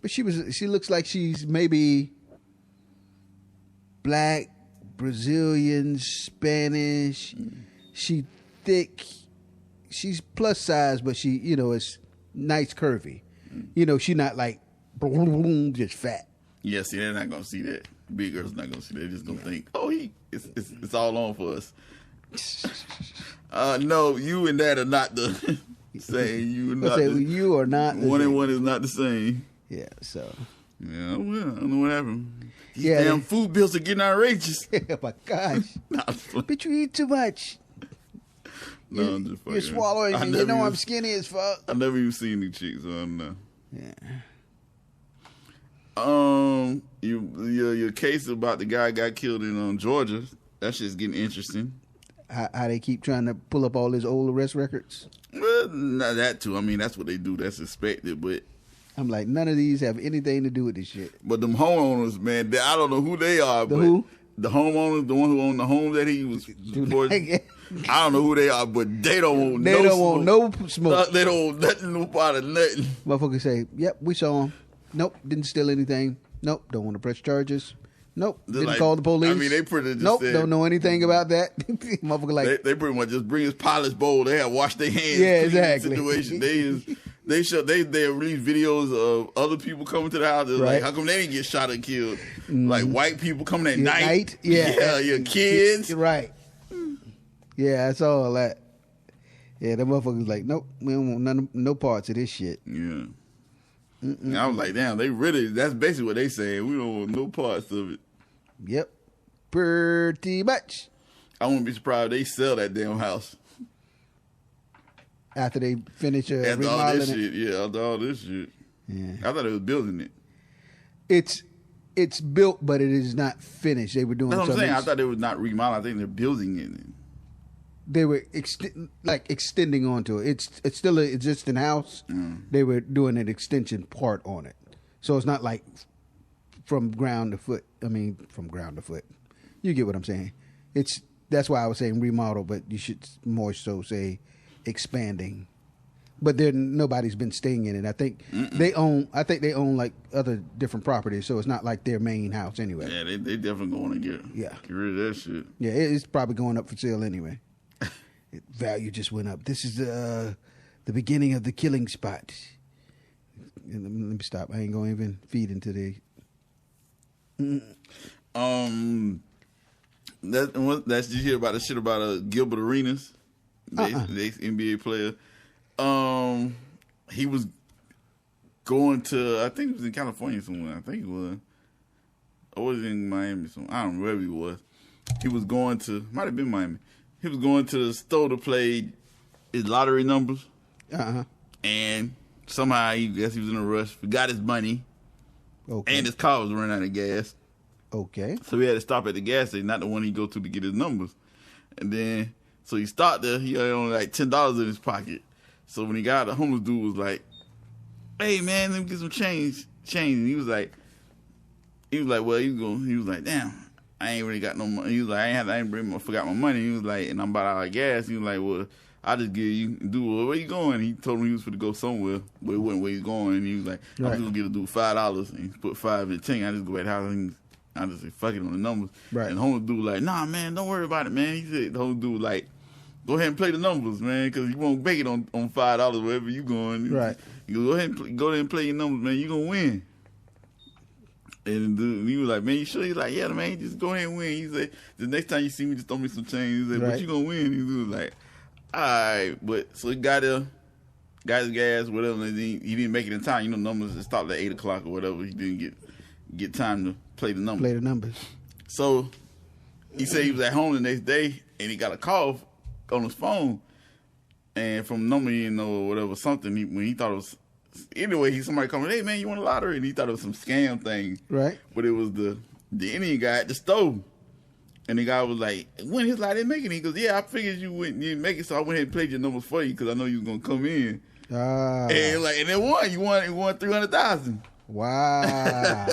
A: But she looks like she's maybe black, Brazilian, Spanish. She thick. She's plus size, but she, is nice curvy. She's not like just fat.
B: Yeah, see, they're not gonna see that. Big girls not gonna see that. They're just gonna think, it's all on for us. No, you and that are not the same.
A: You are not.
B: One and one is not the same.
A: Yeah. So.
B: Yeah. Well, I don't know what happened. These damn food bills are getting outrageous.
A: Oh my gosh. But you eat too much.
B: No, I'm just fucking.
A: You're swallowing, and I'm skinny as fuck.
B: I never even seen any chicks, so I don't know.
A: Yeah.
B: Your case about the guy got killed in Georgia, that shit's getting interesting.
A: How they keep trying to pull up all his old arrest records?
B: Well, not that too. I mean, that's what they do. That's expected, but
A: I'm like, none of these have anything to do with this shit.
B: But them homeowners, man, I don't know who they are.
A: Who?
B: The homeowners, the one who owned the home that he was. I don't know who they are, but they don't want
A: no smoke.
B: They don't want nothing, no part of nothing.
A: Motherfuckers say, "Yep, we saw him. Nope, didn't steal anything. Nope, don't want to press charges. Nope, didn't call the police.
B: I mean, they pretty just
A: nope,
B: said,
A: don't know anything about that." Motherfucker like
B: they pretty much just bring his polish bowl. They have washed their hands.
A: Yeah, exactly.
B: Situation. They release videos of other people coming to the house. Right. Like, how come they didn't get shot or killed? Like white people coming at night.
A: Yeah,
B: your kids.
A: Right. Yeah, I saw all that. Yeah, the motherfuckers like, nope, we don't want no parts of this shit.
B: Yeah. I was like, damn, that's basically what they saying. We don't want no parts of it.
A: Yep. Pretty much.
B: I wouldn't be surprised if they sell that damn house.
A: After they finish
B: after all this shit. Yeah, after all this shit.
A: Yeah.
B: I thought they was building it.
A: It's built, but it is not finished. They were doing
B: That's what I'm saying.
A: else.
B: I thought they was not remodeling. I think they're building it.
A: They were extending onto it. It's still an existing house. They were doing an extension part on it. So it's not like from ground to foot. I mean, from ground to foot. You get what I'm saying. That's why I was saying remodel, but you should more so say expanding. But nobody's been staying in it. I think they own like other different properties, so it's not like their main house anyway.
B: Yeah, they definitely going to get rid of that shit.
A: Yeah, it's probably going up for sale anyway. Value just went up. This is the beginning of the killing spot. Let me stop. I ain't gonna even feed into the.
B: Did you hear about the shit about Gilbert Arenas, the NBA player? He was going to, I think it was in California somewhere. I think it was, or was it in Miami somewhere? I don't know where he was. He was going to, might have been Miami. He was going to the store to play his lottery numbers. And somehow he was in a rush, forgot his money. Okay. And his car was running out of gas.
A: Okay.
B: So he had to stop at the gas station, not the one he go to get his numbers. And then, so he stopped there. He had only like $10 in his pocket. So when he got out, the homeless dude was like, "Hey man, let me get some change." And he was like, well, he was like, "Damn, I ain't really got no money." He was like, I forgot my money. He was like, and I'm about out of gas. He was like, "Well, I'll just give you, where you going?" He told him he was going to go somewhere, but it wasn't where he's going. And he was like, "I'm just going to get a dude $5." And he put 5 in the tank. I just go back to the house and I just say, fuck it on the numbers. Right. And the homeless dude like, "Nah, man, don't worry about it, man." He said, the homeless dude like, "Go ahead and play the numbers, man, because you won't make it on $5 wherever you going."
A: Right.
B: You go ahead and play your numbers, man. You gonna win. And the dude, he was like, man, you sure? He's like, yeah, man, just go ahead and win. He said, the next time you see me, just throw me some change. He said, but you gonna win. He was like, all right. But so he got his gas, whatever, and he didn't make it in time. You know, numbers it stopped at 8 o'clock or whatever. He didn't get time to play the numbers. So he said he was at home the next day and he got a call on his phone, and from the number, you know, or whatever, something. When he thought it was, anyway, somebody coming, hey man, you won the lottery, and he thought it was some scam thing,
A: right?
B: But it was the Indian guy at the stove, and the guy was like, "When his light didn't make it," he goes, "Yeah, I figured you didn't make it, so I went ahead and played your numbers for you because I know you was gonna come in." And then you won 300,000.
A: Wow,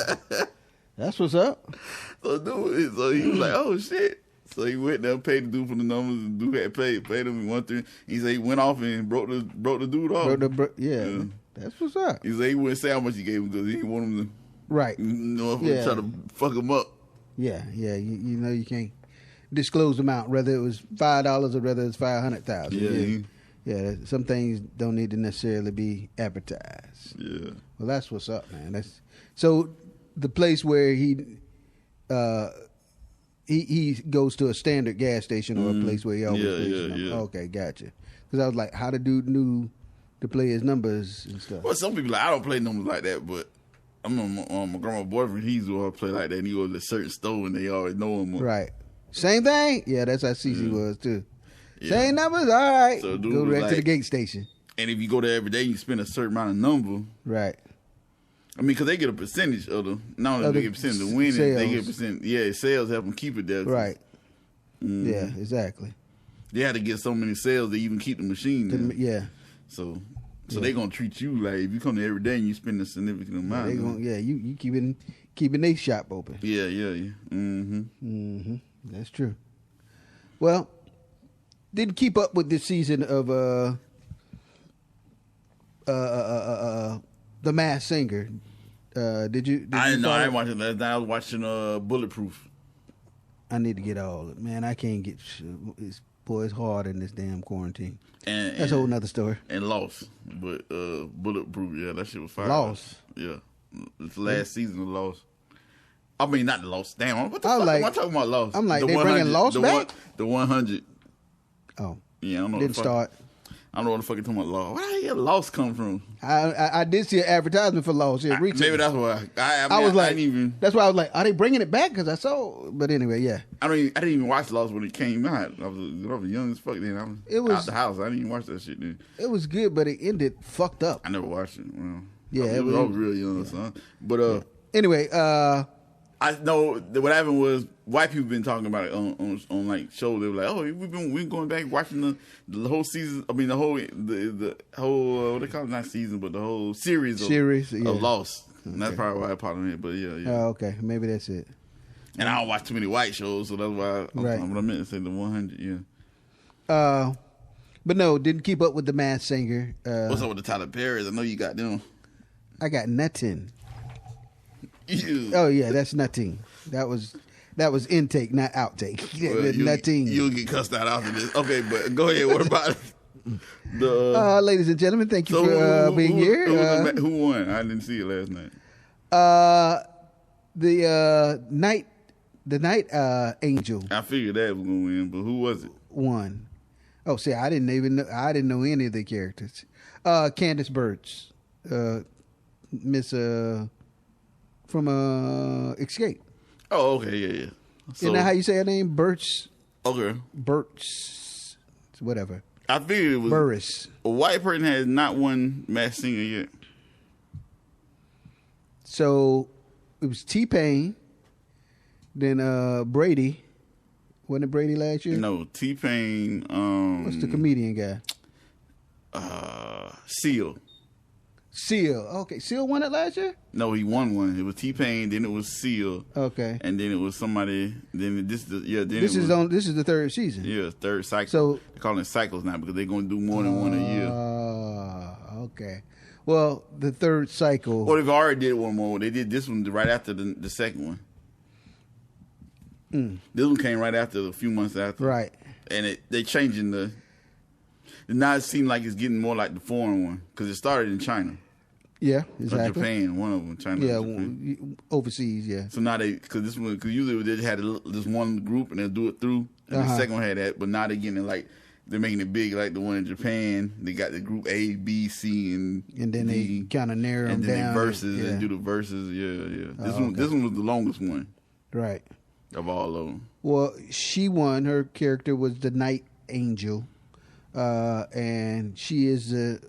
A: that's what's up.
B: So he was like, "Oh shit." So he went there, paid the dude for the numbers, and the dude had paid him. He won 3. He said he went off and broke the dude off.
A: Yeah, that's what's up.
B: He said he wouldn't say how much he gave him because he didn't want him to,
A: right?
B: Try to fuck him up.
A: Yeah. You know you can't disclose the amount, whether it was $5 or whether it's 500,000. Yeah. Some things don't need to necessarily be advertised.
B: Yeah.
A: Well, that's what's up, man. So the place where he goes to a standard gas station or a place where he always plays his numbers. Okay, gotcha. Because I was like, how the dude knew to play his numbers and stuff.
B: Well, some people like, I don't play numbers like that, but my grandma's boyfriend, he's the one play like that. And he goes to a certain store and they always know him.
A: Right. Same thing? Yeah, that's how Cece was too.
B: Yeah.
A: Same numbers? All right.
B: So
A: go right to the gate station.
B: And if you go there every day, you spend a certain amount of number.
A: Right.
B: I mean, because they get a percentage of not only they get a percentage of the winning, they get a percent. Yeah, sales help them keep it there.
A: Right. Yeah, exactly.
B: They had to get so many sales to even keep the machine there.
A: Yeah.
B: So they gonna treat you like if you come there every day and you spend a significant amount.
A: You keeping their shop open.
B: Yeah. Mm-hmm.
A: That's true. Well, didn't keep up with this season of The Masked Singer. Did you?
B: I didn't know. I ain't watching that. I was watching Bulletproof.
A: I need to get all it. Man, I can't get. It's hard in this damn quarantine. That's a whole nother story.
B: And Lost, but Bulletproof. Yeah, that shit was fire.
A: Lost.
B: Yeah, it's the last season of Lost. I mean, not Lost. Damn, what the fuck am I talking about? Lost.
A: I'm like, they bringing Lost back?
B: The 100.
A: Oh.
B: Yeah, I don't know.
A: Didn't start.
B: I don't know what the fuck you're talking about Lost. Where the hell Lost come from?
A: I did see an advertisement for Lost here recently.
B: Maybe that's why. I
A: was like,
B: I didn't even.
A: That's why I was like, are they bringing it back? Because I saw. But anyway, yeah.
B: I didn't even watch Lost when it came out. I was young as fuck then. I was out the house. I didn't even watch that shit then.
A: It was good, but it ended fucked up.
B: I never watched it. Well,
A: yeah,
B: I was real young, son. But
A: anyway,
B: I know that what happened was white people been talking about it on like shows. They were like, "Oh, we've been going back watching the whole season. I mean, the whole what they call it, not season, but the whole series of Lost." Okay. And that's probably why I part of it. But yeah.
A: Oh, okay, maybe that's it.
B: And I don't watch too many white shows, so that's why. What I meant to say the 100.
A: Yeah. But no, didn't keep up with The Masked Singer.
B: What's up with the Tyler Perry's? I know you got them.
A: I got nothing.
B: Ew.
A: Oh yeah, that's nothing. That was intake, not outtake.
B: Well,
A: nothing.
B: You'll get cussed out after this. Okay, but go ahead. What about it?
A: Ladies and gentlemen, thank you for being here.
B: Who won? I didn't see it last night.
A: The night angel.
B: I figured that was gonna win, but who was it?
A: Won. Oh, see, I didn't know any of the characters. Candace Burts, Miss from Escape.
B: Oh, okay, yeah. So,
A: isn't that how you say her name? Burts.
B: Okay.
A: Burts. Whatever.
B: I figured it was
A: Burris.
B: A white person has not won Masked Singer yet.
A: So it was T-Pain, then Brady. Wasn't it Brady last year?
B: No, T-Pain.
A: What's the comedian guy?
B: Seal.
A: Okay, Seal won it last year?
B: No, he won one. It was T-Pain, then it was Seal.
A: Okay.
B: And then it was somebody. Then this
A: is the third season.
B: Yeah, third cycle.
A: So
B: they're calling it cycles now because they're going to do more than one a year.
A: Okay. Well, the third cycle.
B: Well, they've already did one more. They did this one right after the second one. This one came right after, a few months after.
A: Right.
B: And they changing now it seems like it's getting more like the foreign one because it started in China.
A: Yeah,
B: Or
A: exactly.
B: Japan, one of them. China.
A: Yeah,
B: or Japan.
A: overseas. Yeah.
B: So now because this one, because usually they just had this one group and they'll do it through, and the second one had that, but now they're getting it like, they're making it big, like the one in Japan. They got the group A, B, C, and
A: then
B: D,
A: they kind of narrow them
B: and then
A: down.
B: they verses and do the verses. Yeah.
A: Okay.
B: This one was the longest one
A: Right.
B: of all of them.
A: Well, she won. Her character was the Night Angel, and she is the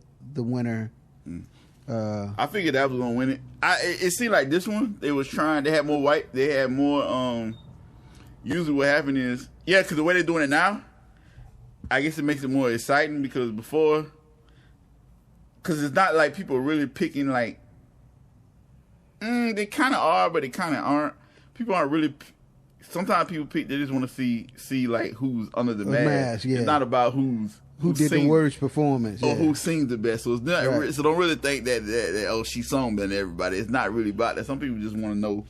A: winner.
B: I figured that was gonna win it. It seemed like this one they was trying. They had more white. They had more. Usually, what happened is because the way they're doing it now, I guess it makes it more exciting because before, because it's not like people are really picking like. They kind of are, but they kind of aren't. People aren't really. Sometimes people pick. They just want to see like who's under the mask.
A: Yeah.
B: It's not about who
A: did the worst performance
B: or who sings the best. So it's not.
A: Right.
B: So don't really think that she sung better than everybody. It's not really about that. Some people just want to know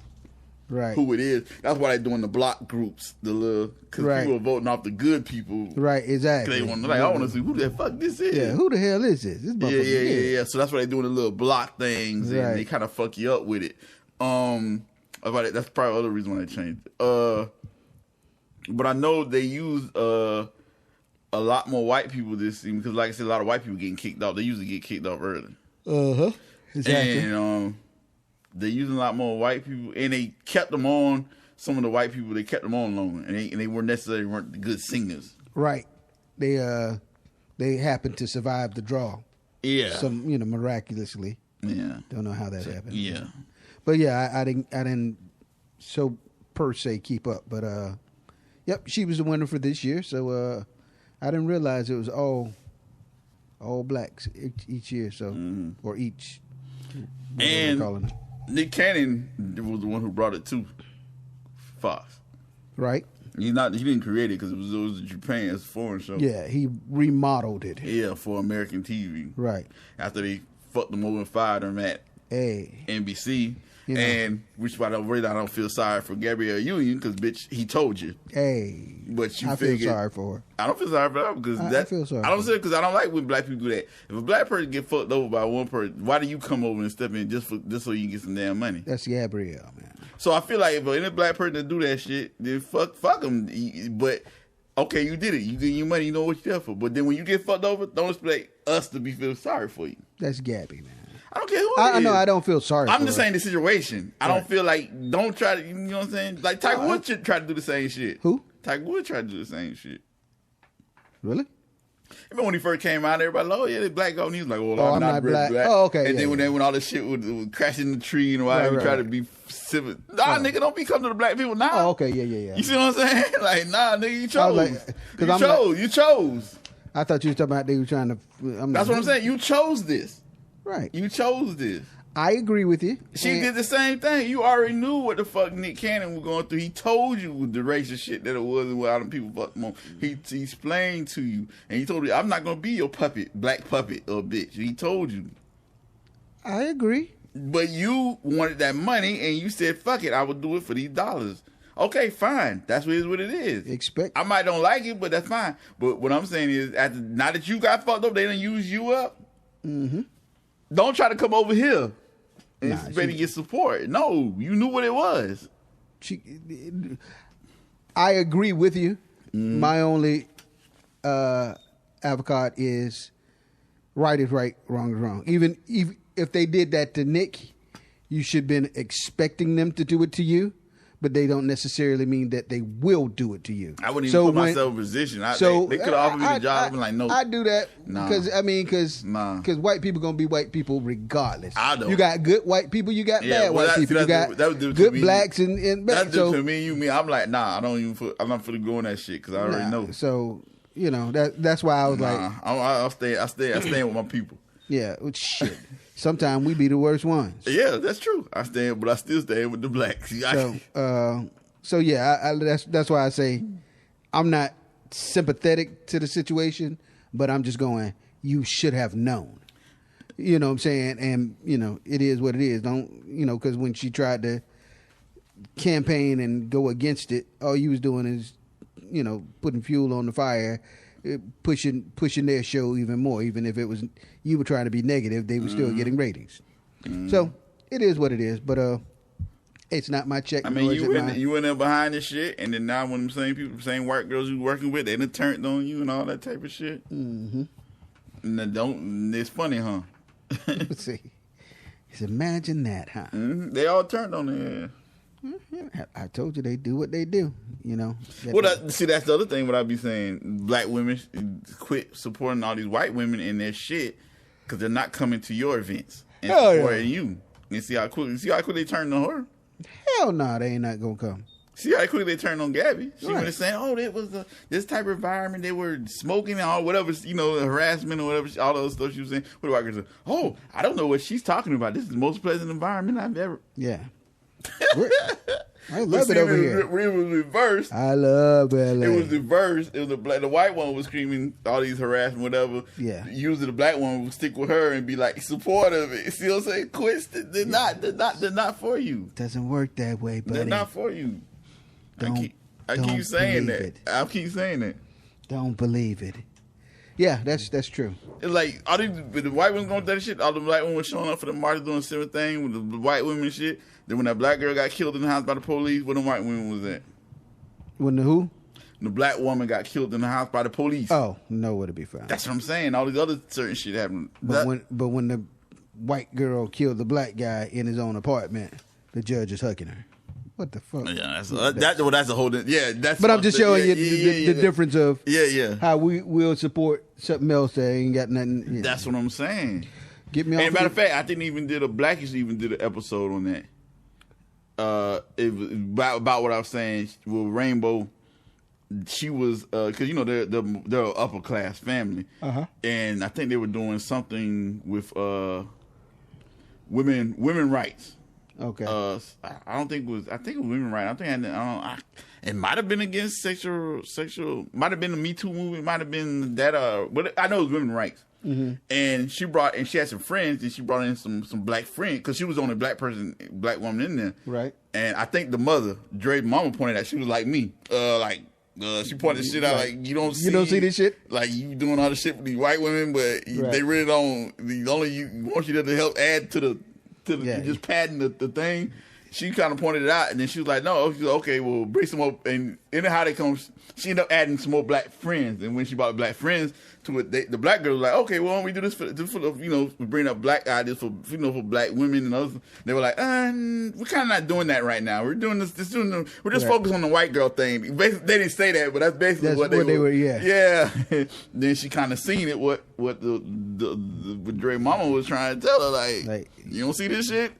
B: who it is. That's why they're doing the block groups, because people are voting off the good people.
A: Right, exactly.
B: They want I want to see who the fuck this is.
A: Yeah, who the hell is this?
B: Yeah. So that's why they're doing the little block things, and they kind of fuck you up with it. That's probably the other reason why they changed it. But I know they use a lot more white people this season because, like I said, a lot of white people getting kicked off. They usually get kicked off early.
A: Exactly.
B: And they're using a lot more white people, and they kept them on. Some of the white people, they kept them on longer, and they weren't necessarily good singers.
A: Right. They happened to survive the draw.
B: Yeah.
A: Some miraculously.
B: Yeah.
A: Don't know how that happened.
B: Yeah.
A: But yeah, I didn't so per se keep up, but yep, she was the winner for this year. So I didn't realize it was all blacks each year. So or each.
B: And Nick Cannon was the one who brought it to Fox.
A: Right.
B: He didn't create it because it was Japan, it's a foreign show.
A: Yeah, he remodeled it.
B: Yeah, for American TV.
A: Right.
B: After they fucked them over and fired him at NBC. And which by the way, I don't feel sorry for Gabrielle Union because bitch, he told you. But you
A: feel sorry for her.
B: I don't feel sorry for her because
A: I feel sorry.
B: I don't say because I don't like when black people do that. If a black person get fucked over by one person, why do you come over and step in just so you can get some damn money?
A: That's Gabrielle, man.
B: So I feel like if any black person to do that shit, then fuck them. But okay, you did it. You get your money. You know what you're there for. But then when you get fucked over, don't expect us to be feel sorry for you.
A: That's Gabby, man.
B: I don't care who
A: I know I don't feel sorry.
B: I'm just saying the situation. I don't feel like don't try to. You know what I'm saying? Like Tiger Woods should try to do the same shit.
A: Who?
B: Tiger Woods tried to do the same shit.
A: Really?
B: Remember when he first came out, everybody like, oh yeah, the black guy. And he was like,
A: I'm not black. Oh, okay.
B: And then when all this shit would crash in the tree and why he tried to be civil. Nah, nigga, don't be coming to the black people now.
A: Oh, okay, yeah.
B: You see what I'm saying? Like, nah, nigga, you chose. You chose.
A: I thought you were talking about they were trying to.
B: That's what I'm saying. You chose this.
A: Right.
B: You chose this.
A: I agree with you.
B: She did the same thing. You already knew what the fuck Nick Cannon was going through. He told you the racist shit that it was and what all them people fucked him on. He explained to you. And he told you, I'm not going to be your puppet, black puppet or bitch. He told you.
A: I agree.
B: But you wanted that money and you said, fuck it, I would do it for these dollars. Okay, fine. That's what it is. I might don't like it, but that's fine. But what I'm saying is, now that you got fucked up, they done use you up.
A: Mm-hmm.
B: Don't try to come over here and get support. No, you knew what it was.
A: I agree with you. My only avocado is right is right, wrong is wrong. Even if they did that to Nick, you should have been expecting them to do it to you, but they don't necessarily mean that they will do it to you.
B: I wouldn't even put myself in a position. They could have offered me the job. I'm like, no.
A: I do that because white people going to be white people regardless.
B: I don't.
A: You got good white people, you got bad white people. You got good blacks and bad.
B: That's to me, you mean. I'm like, nah, I'm not for to go on that shit because I already know.
A: So, that's why I was like.
B: I stay with my people.
A: Yeah, shit. Sometimes we be the worst ones.
B: Yeah, that's true. I still stand with the blacks.
A: So yeah, that's why I say I'm not sympathetic to the situation, but I'm just going, you should have known. You know what I'm saying? And, it is what it is. Don't, because when she tried to campaign and go against it, all you was doing is, putting fuel on the fire, pushing their show even more. Even if it was, you were trying to be negative, they were still getting ratings. So it is what it is. But it's not my check.
B: I mean, you went there behind this shit, and then now when them same people, same white girls you working with, they done turned on you and all that type of shit. Mm-hmm. And it's funny, huh?
A: Let's see. Just imagine that, huh?
B: Mm-hmm. They all turned on their ass.
A: I told you they do what they do, you know.
B: See, that's the other thing what I be saying. Black women quit supporting all these white women in their shit because they're not coming to your events and supporting you. And see how quick they turned on her?
A: Hell no, they ain't not gonna come.
B: See how quickly they turned on Gabby? She was saying, "Oh, it was this type of environment. They were smoking and all whatever, harassment or whatever, all those stuff she was saying." What do I say? "Oh, I don't know what she's talking about. This is the most pleasant environment I've ever."
A: Yeah, I love it over here.
B: It was reversed.
A: I love LA.
B: It was reversed. It was the white one was screaming all these harassment, whatever.
A: Yeah.
B: Usually the black one would stick with her and be like supportive. See what I'm saying? Quits. They're not for you.
A: Doesn't work that way, buddy.
B: They're not for you. I keep saying that.
A: Don't believe it. Yeah, that's true.
B: It's like all the white women going through that shit. All the black women showing up for the march doing the same thing with the white women and shit. Then when that black girl got killed in the house by the police, where the white women was at?
A: When the who?
B: The black woman got killed in the house by the police.
A: Oh, nowhere to be found.
B: That's what I'm saying. All these other certain shit happened.
A: But when the white girl killed the black guy in his own apartment, the judge is hugging her. What the fuck?
B: Yeah, that's a whole. Yeah, that's.
A: But I'm just showing you the difference of how we will support something else that ain't got nothing. You know.
B: That's what I'm saying.
A: Get me off.
B: And matter of fact, I think Blackish even did an episode on that. It was about what I was saying with Rainbow. She was because they're an upper class family, and I think they were doing something with women rights.
A: Okay.
B: I think it was women rights. It might have been against sexual. Might have been the Me Too movement. Might have been that. But I know it was women rights. Mm-hmm. And she had some friends, and she brought in some black friends because she was the only black woman in there.
A: Right.
B: And I think the mother, Dre's mama, pointed out she was like me. She pointed shit out like you don't see
A: this shit.
B: Like you doing all the shit with these white women, but they really don't. Want you to help add to the just padding the thing. She kind of pointed it out, and then she was like, "No, okay, well, bring some more." And anyhow they come, she ended up adding some more black friends. And when she brought black friends to it, the black girl was like, "Okay, well, why don't we do this for bring up black ideas for for black women and others?" They were like, "We're kind of not doing that right now. We're doing this. We're just focused on the white girl thing." Basically, they didn't say that, but that's basically what they were. Yeah. Then she kind of seen it. What the Dre mama was trying to tell her, like you don't see this shit.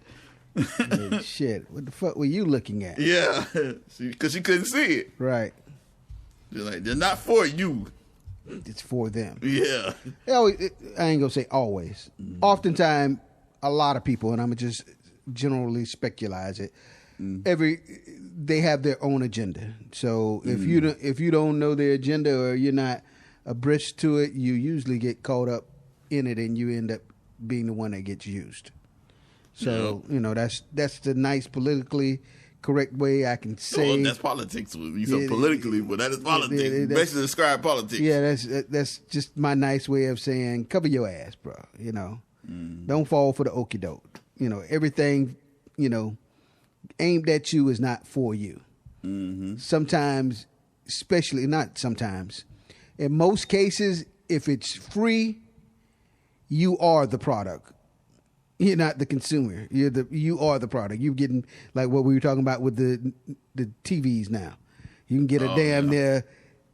A: Shit, what the fuck were you looking at?
B: Yeah, because she couldn't see it.
A: Right.
B: They're like, they're not for you.
A: It's for them.
B: Yeah.
A: I ain't gonna say always. Oftentimes, a lot of people, and I'm gonna just generally speculate it. They have their own agenda. So if you don't know their agenda or you're not abreast to it, you usually get caught up in it, and you end up being the one that gets used. So that's the nice politically correct way I can say.
B: Well, that's politics. You said politically, but that is politics. Basically, describe politics.
A: Yeah, that's just my nice way of saying cover your ass, bro. Don't fall for the okie doke. Everything aimed at you is not for you. Mm-hmm. Sometimes, especially not sometimes, in most cases, if it's free, you are the product. You're not the consumer. You are the product. You're getting like what we were talking about with the TVs now. You can get a damn near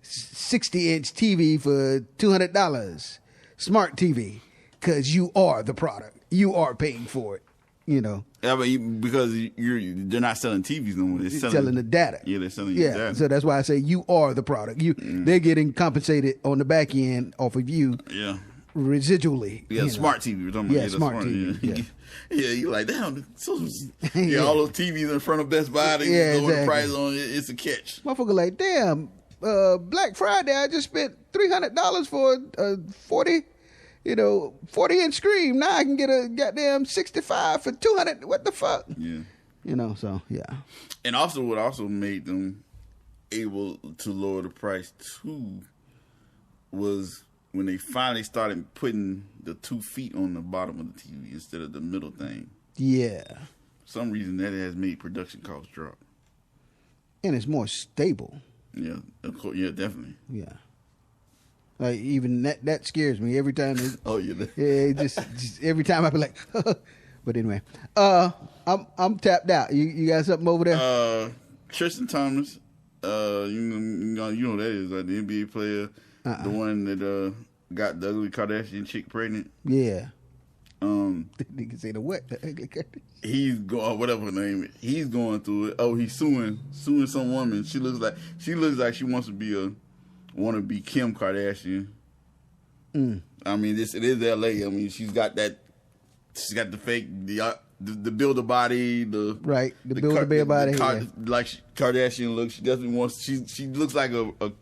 A: 60-inch TV for $200, smart TV, because you are the product. You are paying for it. Yeah,
B: but because they're not selling TVs no more. They're
A: selling the data.
B: Yeah, they're selling the data.
A: So that's why I say you are the product. They're getting compensated on the back end off of you.
B: Yeah.
A: Residually.
B: Yeah, smart TV. We're talking about
A: smart TV.
B: Yeah, you're like, damn, all those TVs in front of Best Buy, they lower the price on it. It's a catch.
A: Motherfucker like, damn, Black Friday, I just spent $300 for a 40-inch screen. Now I can get a goddamn 65 for $200. What the fuck?
B: Yeah.
A: So, yeah.
B: And also what also made them able to lower the price, too, was when they finally started putting the 2 feet on the bottom of the TV instead of the middle thing.
A: Yeah.
B: For some reason that has made production costs drop.
A: And it's more stable.
B: Yeah, of course. Yeah, definitely.
A: Yeah. Like even that scares me every time.
B: Oh yeah.
A: Yeah, just every time I be like, but anyway, I'm tapped out. You got something over there?
B: Tristan Thompson, you know who that is, like the NBA player, the one that got the ugly Kardashian chick pregnant.
A: Yeah. Nigga say the what?
B: He's going, whatever her name is. He's going through it. Oh, he's suing some woman. She looks like she wants to be Kim Kardashian. I mean, it is L.A. I mean, she's got the fake the builder body, the
A: builder bear body,
B: like Kardashian looks. She definitely wants. She looks like a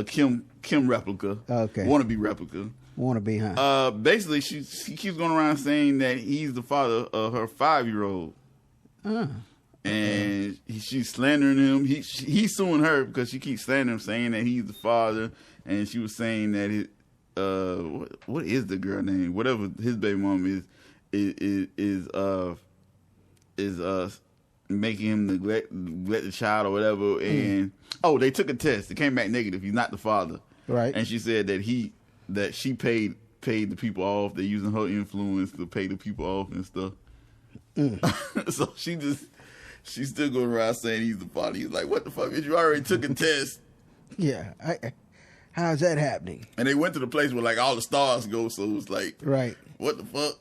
B: Kim replica.
A: Okay,
B: wannabe replica.
A: Wannabe, huh?
B: Basically, she keeps going around saying that he's the father of her 5-year-old. And she's slandering him. He's suing her because she keeps slandering him, saying that he's the father. And she was saying that what is the girl name? Whatever his baby mom is making him neglect the child or whatever. And they took a test. It came back negative. He's not the father.
A: Right.
B: And she said that she paid the people off. They're using her influence to pay the people off and stuff. So she's still going around saying he's the father. He's like, what the fuck? You already took a test.
A: Yeah. How's that happening?
B: And they went to the place where like all the stars go. So it's like,
A: right.
B: What the fuck?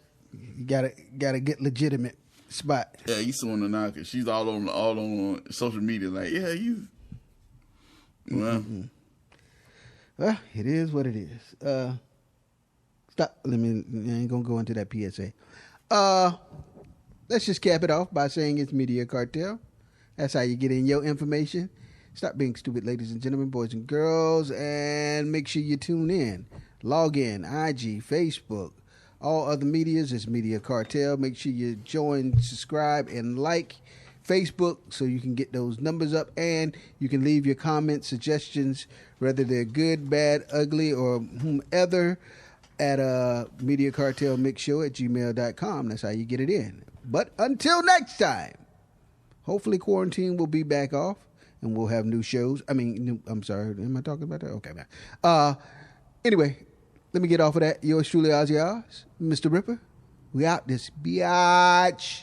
A: You gotta get legitimate spot.
B: Yeah, he's suing her now because she's all on social media. Like, yeah, you. Well.
A: Well, it is what it is. Stop. I ain't gonna go into that PSA. Let's just cap it off by saying it's Media Cartel. That's how you get in your information. Stop being stupid, ladies and gentlemen, boys and girls, and make sure you tune in. Log in, IG, Facebook, all other medias. It's Media Cartel. Make sure you join, subscribe, and like Facebook so you can get those numbers up, and you can leave your comments, suggestions, whether they're good, bad, ugly, or whomever, at mediacartelmixshow@gmail.com. That's how you get it in. But until next time, hopefully quarantine will be back off and we'll have new shows. I'm sorry, am I talking about that? Okay, man. Anyway, let me get off of that. Yours truly, OZZIE, Mr. Ripper. We out this biatch.